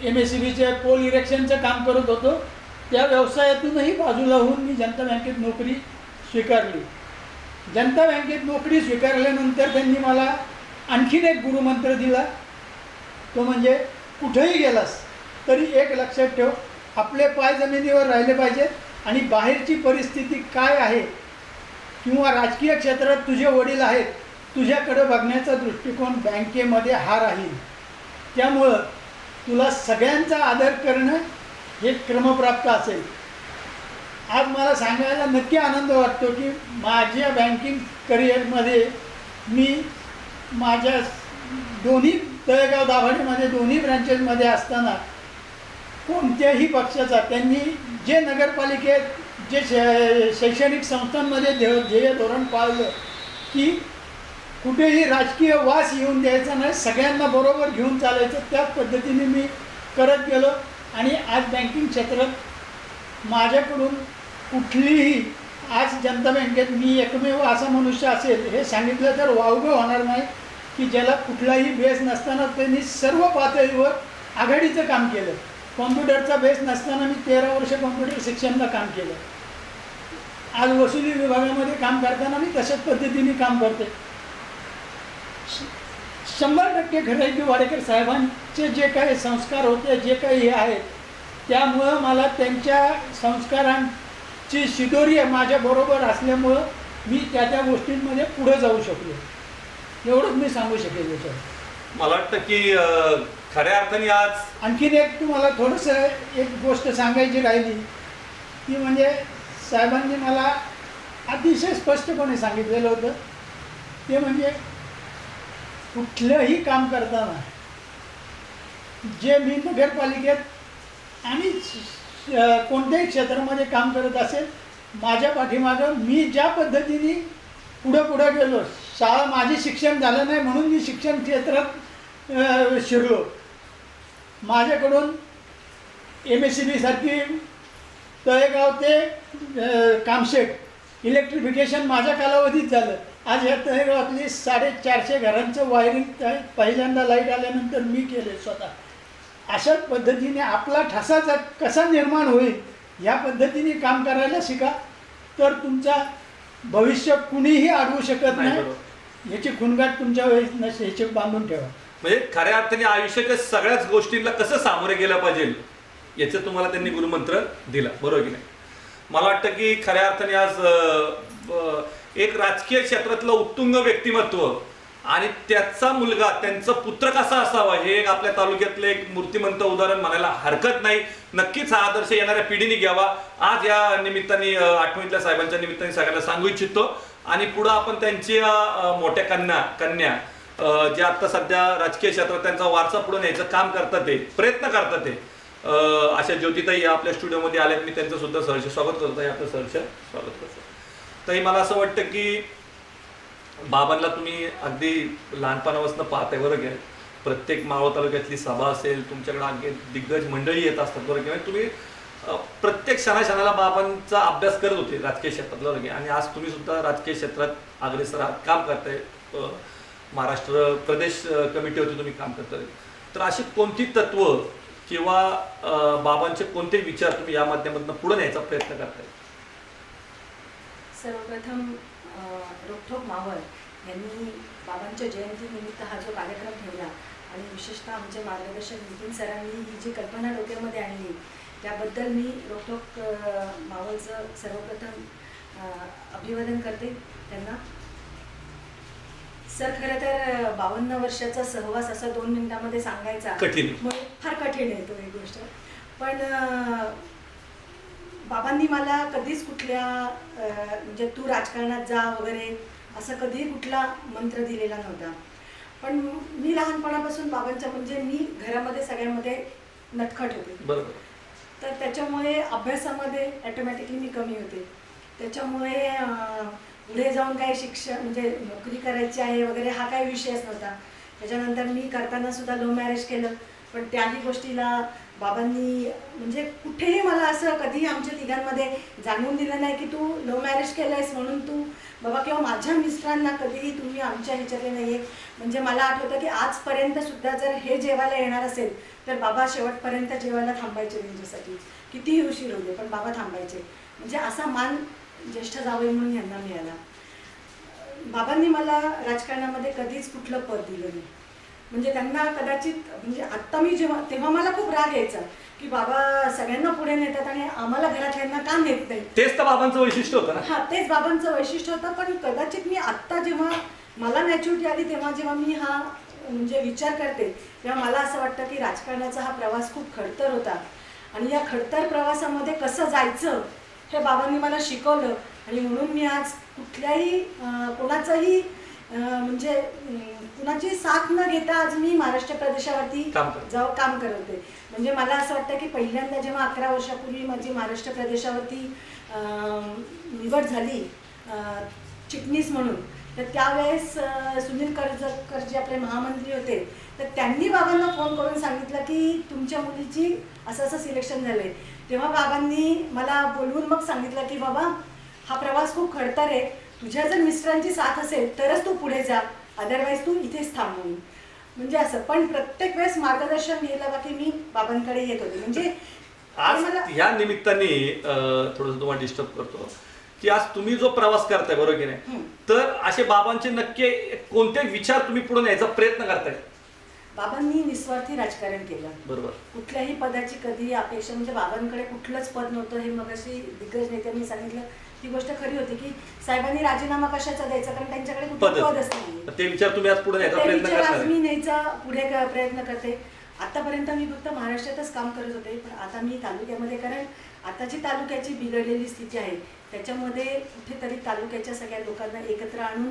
MSCBचे पोल इरेक्शनचं काम करत होतो. त्या व्यवसायातूनही बाजूला होऊन मी जनता बँकेत नोकरी स्वीकारली. जनता बँकेत नोकरी स्वीकारल्यानंतर त्यांनी मला आणखीन एक गुरुमंत्र दिला, तो म्हणजे कुठेही गेलास तरी एक लक्षात ठेव, आपले पाय जमिनीवर राहिले पाहिजेत आणि बाहेरची परिस्थिती काय आहे किंवा राजकीय क्षेत्रात तुझे वडील आहेत, तुझ्याकडे बघण्याचा दृष्टिकोन बँकेमध्ये हा राहील. त्यामुळं तुला सगळ्यांचा आदर करणं हे क्रमप्राप्त असेल. आज मला सांगायला नक्की आनंद वाटतो की माझ्या बँकिंग करिअरमध्ये मी माझ्या दोन्ही तळेगाव दाभाडेमध्ये दोन्ही ब्रँचेसमध्ये असताना कोणत्याही पक्षाचा, त्यांनी जे नगरपालिकेत जे शैक्षणिक संस्थांमध्ये ध्येय धोरण पाळलं की कुठेही राजकीय वास येऊन द्यायचा नाही, सगळ्यांना बरोबर घेऊन चालायचं, त्याच पद्धतीने मी करत गेलो. आणि आज बँकिंग क्षेत्रात माझ्याकडून कुठलीही, आज जनता बँकेत मी एकमेव असा मनुष्य असेल हे सांगितलं तर वावगं होणार नाही की ज्याला कुठलाही बेस नसताना त्यांनी सर्व पातळीवर आघाडीचं काम केलं. कॉम्प्युटरचा बेस नसताना मी 13 वर्ष कॉम्प्युटर शिक्षणाला काम केलं. आज वसुली विभागामध्ये काम करताना मी तशाच पद्धतीने काम करते. 100% खरं आहे की वाडेकर साहेबांचे जे काही संस्कार होते, जे काही हे आहेत, त्यामुळं मला त्यांच्या संस्कारांची शिदोरी माझ्याबरोबर असल्यामुळं मी त्या गोष्टींमध्ये पुढे जाऊ शकलो. एवढंच मी सांगू शकेल याच्यावर. मला वाटतं की खऱ्या अर्थाने आज आणखीन एक तुम्हाला थोडंसं एक गोष्ट सांगायची राहिली ती म्हणजे साहेबांनी मला अतिशय स्पष्टपणे सांगितलेलं होतं ते म्हणजे कुठलंही काम करताना जे मी नगरपालिकेत आणि कोणत्याही क्षेत्रामध्ये काम करत असेल माझ्या पाठीमागं मी ज्या पद्धतीने पुढं गेलो शाळा माझे शिक्षण झालं नाही म्हणून मी शिक्षण क्षेत्रात शिरलो. माझ्याकडून MSCB सारखी तळेगाव ते कामशेत इलेक्ट्रिफिकेशन माझ्या कालावधीत झालं. आज या तळेगावातली 450 घरांचं वायरिंग पहिल्यांदा लाईट आल्यानंतर मी केले स्वतः. अशाच पद्धतीने आपला ठसा कसा निर्माण होईल ह्या पद्धतीने काम करायला शिका तर तुमचा भविष्य कुणीही अडवू शकत नाही. याची खुणगाट तुमच्या ह्याची बांधून ठेवा. म्हणजे खऱ्या अर्थाने आयुष्याच्या सगळ्याच गोष्टींना कसं सामोरे गेलं पाहिजे याचं तुम्हाला त्यांनी गुरुमंत्र दिला, बरोबर की नाही? मला वाटतं की खऱ्या अर्थाने आज एक राजकीय क्षेत्रातलं उत्तुंग व्यक्तिमत्व आणि त्याचा मुलगा त्यांचा पुत्र कसा असावा हे एक आपल्या तालुक्यातलं एक मूर्तिमंत उदाहरण म्हणायला हरकत नाही. नक्कीच हा आदर्श येणाऱ्या पिढीने घ्यावा. आज या निमित्ताने आठवणीतल्या साहेबांच्या निमित्ताने सगळ्यांना सांगू इच्छितो. आणि पुढं आपण त्यांच्या मोठ्या कन्या जे आता सध्या राजकीय क्षेत्रात त्यांचा वारसा पुढे न्यायचं काम करतात ते प्रयत्न करतात ते अशा ज्योतिताई आपल्या स्टुडिओमध्ये आल्यात. मी त्यांचं सुद्धा सहर्ष स्वागत करतो आहे. आपलं सहर्ष स्वागत करतो. तरी मला असं वाटतं की बाबांना तुम्ही अगदी लहानपणापासून पाहताय, बरोबर आहे? प्रत्येक मावळ तालुक्यातली सभा असेल तुमच्याकडे अगदी दिग्गज मंडळी येत असतात, बरोबर आहे? तुम्ही प्रत्येक क्षणाला बाबांचा अभ्यास करत होते राजकीय क्षेत्रात, बरोबर आहे? आणि आज तुम्ही सुद्धा राजकीय क्षेत्रात अग्रेसर आहात, काम करताय. महाराष्ट्र प्रदेश कमिटीवरती तुम्ही काम करताय. तर अशी कोणती तत्व किंवा बाबांचे कोणते विचार तुम्ही या माध्यमातून पुढे न्यायचा प्रयत्न करताय? सर्वप्रथम रोखोक मावळ यांनी बाबांच्या जयंतीनिमित्त हा जो कार्यक्रम ठेवला आणि विशेषतः आमचे मार्गदर्शक नितीन सरांनी ही जी कल्पना डोक्यामध्ये आणली त्याबद्दल मी रोखोक मावळचं सर्वप्रथम अभिवादन करते त्यांना. सर, खरं तर 52 वर्षाचा सहवास असं 2 मिनिटांमध्ये सांगायचा कठीण, फार कठीण आहे तो एक गोष्ट. पण बाबांनी मला कधीच कुठल्या म्हणजे तू राजकारणात जा वगैरे असं कधीही कुठला मंत्र दिलेला नव्हता. पण मी लहानपणापासून बाबांच्या म्हणजे मी घरामध्ये सगळ्यांमध्ये नटखट होते, बरोबर. तर त्याच्यामुळे अभ्यासामध्ये ॲटोमॅटिकली मी कमी होते. त्याच्यामुळे पुढे जाऊन काही शिक्षण म्हणजे नोकरी करायची आहे वगैरे हा काही विषयच नव्हता. त्याच्यानंतर मी करताना सुद्धा लव्ह मॅरेज केलं. पण त्याही गोष्टीला बाबांनी म्हणजे कुठेही मला असं कधीही आमच्या तिघांमध्ये जाणवून दिलं नाही की तू लव्ह मॅरेज केलं आहेस म्हणून तू बाबा, किंवा माझ्या मिस्टरांना कधीही तुम्ही आमच्या ह्याच्यातले नाही आहे. म्हणजे मला आठवतं की आजपर्यंत सुद्धा जर हे जेवायला येणार असेल तर बाबा शेवटपर्यंत जेवायला थांबायचे त्यांच्यासाठी, कितीही उशीर होते पण बाबा थांबायचे. म्हणजे असा मान ज्येष्ठ जावई म्हणून यांना मिळाला. बाबांनी मला राजकारणामध्ये कधीच कुठलं पद दिलं नाही. म्हणजे त्यांना कदाचित म्हणजे आत्ता मी तेव्हा मला खूप राग यायचा की बाबा सगळ्यांना पुढे नेतात आणि आम्हाला घरातल्यांना का नेत नाही. तेच तर बाबांचं वैशिष्ट्य होतं ना. हा, तेच बाबांचं वैशिष्ट्य होतं. पण कदाचित मी आत्ता जेव्हा मला मॅच्युरिटी आली तेव्हा जेव्हा मी हा म्हणजे विचार करते तेव्हा मला असं वाटतं की राजकारणाचा हा प्रवास खूप खडतर होता आणि या खडतर प्रवासामध्ये कसं जायचं हे बाबांनी मला शिकवलं. आणि म्हणून मी आज कुठल्याही कोणाचंही म्हणजे कुणाची साथ न घेता आज मी महाराष्ट्र प्रदेशावरती काम करत होते. म्हणजे मला असं वाटतं की पहिल्यांदा जेव्हा 11 वर्षापूर्वी माझी महाराष्ट्र प्रदेशावरती निवड झाली चिटणीस म्हणून, तर त्यावेळेस सुनील करजकर जे आपले महामंत्री होते तर त्यांनी बाबांना फोन करून सांगितलं की तुमच्या मुलीची असं सिलेक्शन झालं आहे. तेव्हा बाबांनी मला बोलवून मग सांगितलं की बाबा हा प्रवास खूप खडतर आहे, तुझ्या जर मिस्टरांची साथ असेल तरच तू पुढे जा, अदरवाईज तू इथेच थांबून. म्हणजे असं पण प्रत्येक वेळेस मार्गदर्शन घ्यायला बाकी मी बाबांकडे येत होते. म्हणजे आज ह्या निमित्ताने थोडंसं तुम्हाला डिस्टर्ब करतो की आज तुम्ही जो प्रवास करताय, बरोबर की नाही, तर असे बाबांचे नक्की कोणते विचार तुम्ही पुढे न्यायचा प्रयत्न करताय? बाबांनी निस्वार्थी राजकारण केलं. बरोबर. कुठल्याही पदाची कधी अपेक्षा म्हणजे बाबांकडे कुठलंच पद नव्हतं. हे मगाशी दिग्गज नेत्यांनी सांगितलं ती गोष्ट खरी होती की साहेबांनी राजीनामा कशाचा द्यायचा, कारण त्यांच्याकडे कुठलं पदच. पदच नाही. ते विचार तुम्ही आज पुढे न्यायचा ते प्रयत्न विचार करणार आज आहे. मी न्यायचा पुढे प्रयत्न करते. आतापर्यंत मी फक्त महाराष्ट्रातच काम करत होते, पण आता मी तालुक्यामध्ये, कारण आता जी तालुक्याची बिघडलेली स्थिती आहे त्याच्यामध्ये कुठेतरी तालुक्याच्या सगळ्या लोकांना एकत्र आणून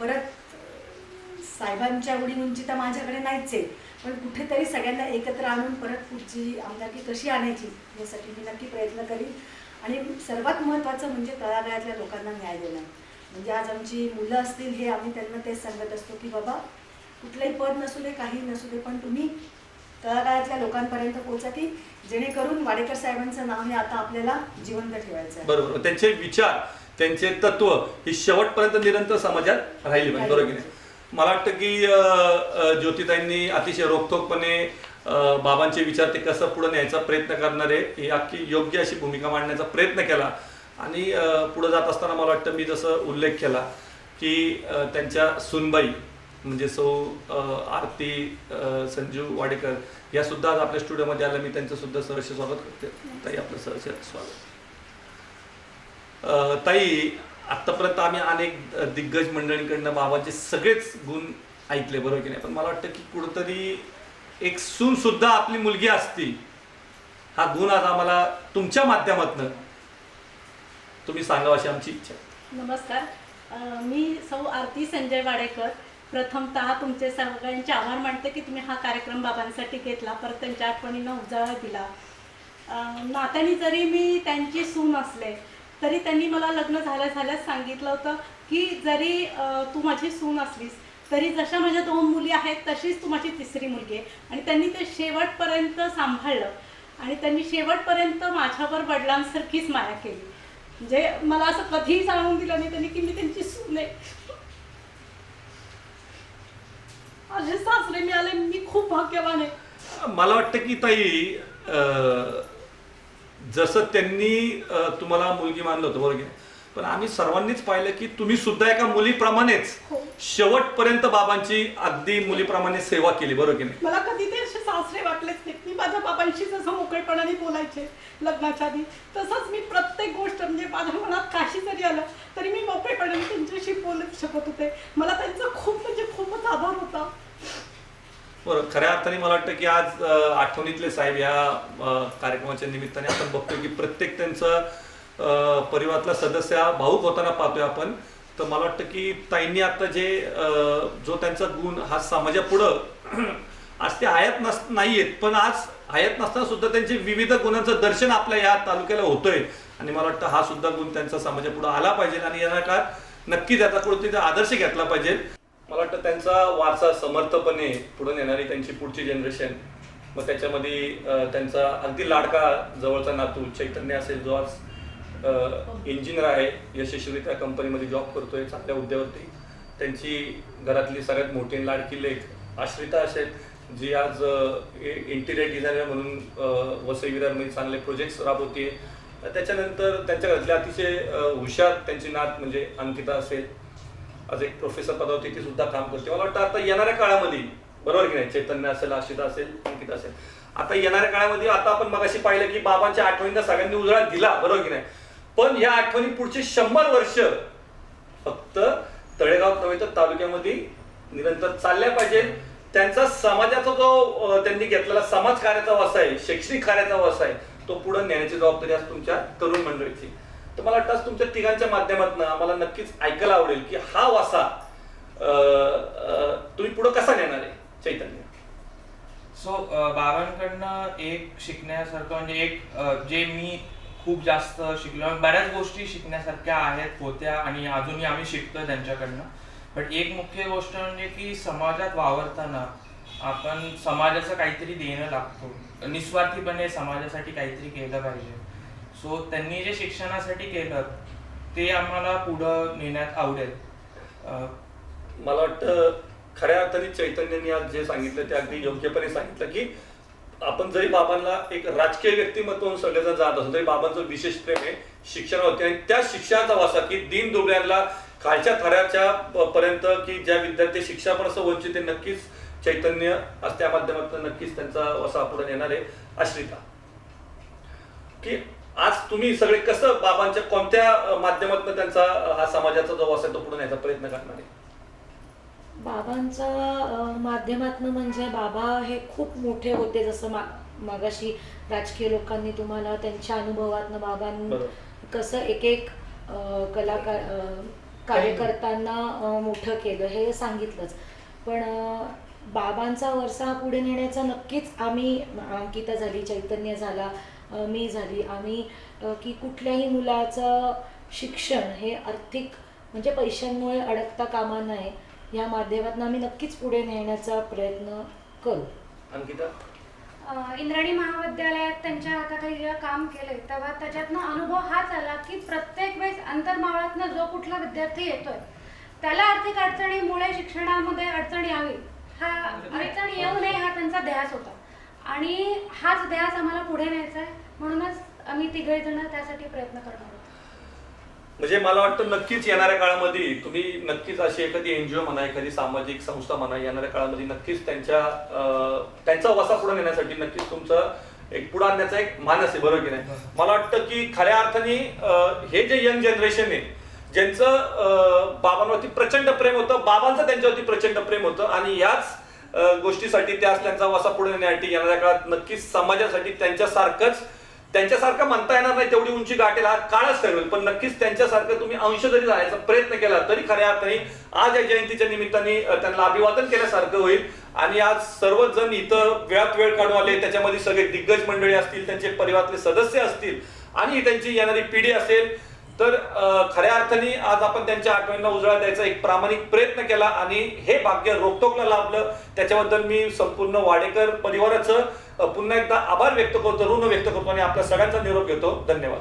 परत साहेबांच्या एवढी उंची तर माझ्याकडे नाहीच आहे, पण कुठेतरी सगळ्यांना एकत्र आणून परत पुढची आमदारकी कशी आणायची यासाठी मी नक्की प्रयत्न करीन. आणि सर्वात महत्त्वाचं म्हणजे तळागाळातल्या लोकांना न्याय देणं. म्हणजे आज आमची मुलं असतील, हे आम्ही त्यांना तेच सांगत असतो की बाबा कुठलंही पद नसू दे, काही नसू दे, पण तुम्ही तळागाळातल्या लोकांपर्यंत पोहोचा की जेणेकरून वाडेकर साहेबांचं नाव हे आता आपल्याला जिवंत ठेवायचं आहे. बरोबर. त्यांचे विचार, त्यांचे तत्व ही शेवटपर्यंत निरंतर समाजात राहिली पाहिजे, बरोबर की नाही? मला वाटतं की ज्योतिताईंनी अतिशय रोखठोकपणे बाबांचे विचार ते कसं पुढे न्यायचा प्रयत्न करणारे ही अख्खी योग्य अशी भूमिका मांडण्याचा प्रयत्न केला. आणि पुढे जात असताना मला वाटतं मी जसं उल्लेख केला की त्यांच्या सुनबाई म्हणजे सौ आरती संजू वाडेकर या सुद्धा आज आपल्या स्टुडिओमध्ये आल्या. मी त्यांचं सुद्धा सहर्ष स्वागत करते. ताई, आपलं सहर्ष स्वागत. ताई, आत्तापर्यंत आम्ही अनेक दिग्गज मंडळींकडनं बाबांचे सगळेच गुण ऐकले, बरोबर की नाही? पण मला वाटतं की कुठंतरी एक सून सुद्धा आपली मुलगी असती, हा गुण आज आम्हाला तुमच्या माध्यमातून तुम्ही सांगावं अशी आमची इच्छा. नमस्कार, मी सौ आरती संजय वाडेकर. प्रथमतः तुमचे सगळ्यांचे आभार मानते की तुम्ही हा कार्यक्रम बाबांसाठी घेतला, परत त्यांच्या आठवणींना उजाळा दिला. नात्याने जरी मी त्यांची सून असले तरी त्यांनी मला लग्न झाल्याच सांगितलं होतं की जरी तू माझी सून असलीस तरी जशा माझ्या 2 मुली आहेत तशीच तू माझी 3री मुलगी आहे. आणि त्यांनी ते शेवटपर्यंत सांभाळलं आणि त्यांनी शेवटपर्यंत माझ्यावर वडिलांसारखीच माया केली. म्हणजे मला असं कधीही सांगून दिलं नाही त्यांनी की मी त्यांची सून आहे. माझे सासरे मिळाले, मी खूप भाग्यवान आहे. मला वाटतं की ताई, जसं त्यांनी तुम्हाला मुलगी मानलं होतं, बरोबर की नाही? पण आम्ही सर्वांनीच पाहिलं की तुम्ही सुद्धा एका मुलीप्रमाणेच शेवटपर्यंत बाबांची अगदी मुलीप्रमाणे सेवा केली, बरोबर की नाही? मला कधी ते असे सासरे वाटलेच नाही. मी माझ्या बाबांशी जसं मोकळेपणाने बोलायचे लग्नाच्या आधी, तसंच मी प्रत्येक गोष्ट म्हणजे माझ्या मनात काही जरी आलं तरी मी मोकळेपणाने त्यांच्याशी बोलू शकत होते. मला त्यांचा खूपच आभार होता. बरं, खऱ्या अर्थाने मला वाटतं की आज आठवणीतले साहेब या कार्यक्रमाच्या निमित्ताने आपण बघतोय की प्रत्येक त्यांचा परिवारातला सदस्य भाऊक होताना पाहतोय आपण. तर मला वाटतं की ताईंनी आता जो त्यांचा गुण हा समाजापुढं आज ते हयात नाहीयेत, पण आज हयात नसताना सुद्धा त्यांचे विविध गुणांचं दर्शन आपल्या या तालुक्याला होतंय. आणि मला वाटतं हा सुद्धा गुण त्यांचा समाजापुढं आला पाहिजे आणि येणाऱ्या काळात नक्कीच याचा कुठेतरी आदर्श घेतला पाहिजे. मला वाटतं त्यांचा वारसा समर्थपणे पुढे नेणारी त्यांची पुढची जनरेशन, मग त्याच्यामध्ये त्यांचा अगदी लाडका जवळचा नातू चैतन्य असेल, जो आज इंजिनियर आहे, यशस्वीरित्या कंपनीमध्ये जॉब करतोय चांगल्या हुद्द्यावरती. त्यांची घरातली सगळ्यात मोठी लाडकी लेक आश्रिता असेल, जी आज इंटिरियर डिझायनर म्हणून वसई विरारमध्ये चांगले प्रोजेक्ट्स राबवते. त्याच्यानंतर त्यांच्या घरातले अतिशय हुशार त्यांची नात म्हणजे अंकिता असेल, आज एक प्रोफेसर पदावरती ती सुद्धा काम करते. मला वाटतं आता येणाऱ्या काळामध्ये, बरोबर की नाही, चैतन्य असेल, आशिता असेल, अंकिता असेल, आता येणाऱ्या काळामध्ये आता आपण मगाशी पाहिलं की बाबांच्या आठवणींना सगळ्यांनी उजाळा दिला, बरोबर की नाही? पण या आठवणी पुढची 100 वर्ष फक्त तळेगाव नव्हे तर तालुक्यामध्ये निरंतर चालल्या पाहिजेत. त्यांचा समाजाचा जो त्यांनी घेतलेला समाजकार्याचा वासा आहे, शैक्षणिक कार्याचा वासा आहे, तो पुढे नेण्याची जबाबदारी आज तुमच्या तरुण मंडळीची. तर मला वाटतं तुमच्या तिघांच्या माध्यमातून आम्हाला नक्कीच ऐकायला आवडेल की हा वासा तुम्ही पुढे कसा नेणार आहे, चैतन्य? सो बाबांकडनं एक शिकण्यासारखं म्हणजे एक जे मी खूप जास्त शिकलो, बऱ्याच गोष्टी शिकण्यासारख्या आहेत, होत्या आणि अजूनही आम्ही शिकतोय त्यांच्याकडनं. पण एक मुख्य गोष्ट म्हणजे की समाजात वावरताना आपण समाजाचं काहीतरी देणं लागतो, निस्वार्थीपणे समाजासाठी काहीतरी केलं पाहिजे. सो त्यांनी जे शिक्षणासाठी केलं ते आम्हाला पुढं नेण्यात आवडेल. मला वाटतं खऱ्या अर्थाने चैतन्यांनी आज जे सांगितलं ते अगदी योग्यपणे सांगितलं की आपण जरी बाबांना एक राजकीय व्यक्तिमत्व म्हणून सगळेजण जात असतो तरी बाबांचं विशेष प्रेम आहे शिक्षणावरती. आणि त्या शिक्षणाचा वासा की दीन दुबळ्यांना खालच्या थराच्या पर्यंत की ज्या विद्यार्थी शिक्षणापासून वंचित ते नक्कीच चैतन्य आज त्या माध्यमातून नक्कीच त्यांचा वसा पुढे येणार आहे. आश्रिता, की आज तुम्ही सगळे कसं बाबांच्या कोणत्या माध्यमातून त्यांचा हा समाजाचा जो वसा तो पुढे न्यायचा प्रयत्न करणार आहे? बाबांचा माध्यमातनं म्हणजे बाबा हे खूप मोठे होते, जसं मागाशी राजकीय लोकांनी तुम्हाला त्यांच्या अनुभवातनं बाबांनी कसं एक एक कार्यकर्त्यांना मोठं केलं हे सांगितलंच. पण बाबांचा वारसा हा पुढे नेण्याचा नक्कीच आम्ही, अंकिता झाली, चैतन्य झाला, मी झाली, आम्ही की कुठल्याही मुलाचं शिक्षण हे आर्थिक म्हणजे पैशांमुळे अडकता कामा नये या माध्यमातून आम्ही नक्कीच पुढे नेण्याचा प्रयत्न करू. अंकिता? इंद्राणी महाविद्यालयात त्यांच्या हाताखाली जेव्हा काम केलंय तेव्हा त्याच्यातनं अनुभव हाच आला की प्रत्येक वेळेस आंतरमावळातनं जो कुठला विद्यार्थी येतोय त्याला आर्थिक अडचणीमुळे शिक्षणामध्ये अडचणी यावी, हा अडचणी येऊ नये हा त्यांचा ध्यास होता आणि हाच ध्यास आम्हाला पुढे न्यायचा आहे. म्हणूनच आम्ही तिघे जण त्यासाठी प्रयत्न करणार आहोत. म्हणजे मला वाटतं नक्कीच येणाऱ्या काळामध्ये तुम्ही नक्कीच अशी एखादी एनजीओ म्हणा, एखादी सामाजिक संस्था म्हणा, येणाऱ्या काळामध्ये नक्कीच त्यांचा वसा पुढे नेण्यासाठी नक्कीच तुमचं एक पुढे आणण्याचा एक मानस आहे, बरोबर की नाही? मला वाटतं की खऱ्या अर्थाने हे जे यंग जनरेशन आहे ज्यांचं बाबांवरती प्रचंड प्रेम होतं, बाबांचं त्यांच्यावरती प्रचंड प्रेम होतं आणि याच गोष्टीसाठी त्यांचा वसा पुढे नेण्यासाठी येणाऱ्या काळात नक्कीच समाजासाठी त्यांच्यासारखं म्हणता येणार नाही, तेवढी उंची गाठेल हा काळच ठरवेल, पण नक्कीच त्यांच्यासारखं तुम्ही अंश जरी जाण्याचा प्रयत्न केला तरी खऱ्या अर्थाने आज या जयंतीच्या निमित्ताने त्यांना अभिवादन केल्यासारखं होईल. आणि आज सर्वच जण इथं वेळात वेळ काढून आले, त्याच्यामध्ये सगळे दिग्गज मंडळी असतील, त्यांचे परिवारातले सदस्य असतील आणि त्यांची येणारी पिढी असेल, तर खऱ्या अर्थाने आज आपण त्यांच्या आठवणींना उजाळा द्यायचा एक प्रामाणिक प्रयत्न केला आणि हे भाग्य रोखोकला लाभलं. त्याच्याबद्दल मी संपूर्ण वाडेकर परिवाराचं पुन्हा एकदा आभार व्यक्त करतो, ऋण व्यक्त करतो आणि आपल्या सगळ्यांचा निरोप घेतो. धन्यवाद.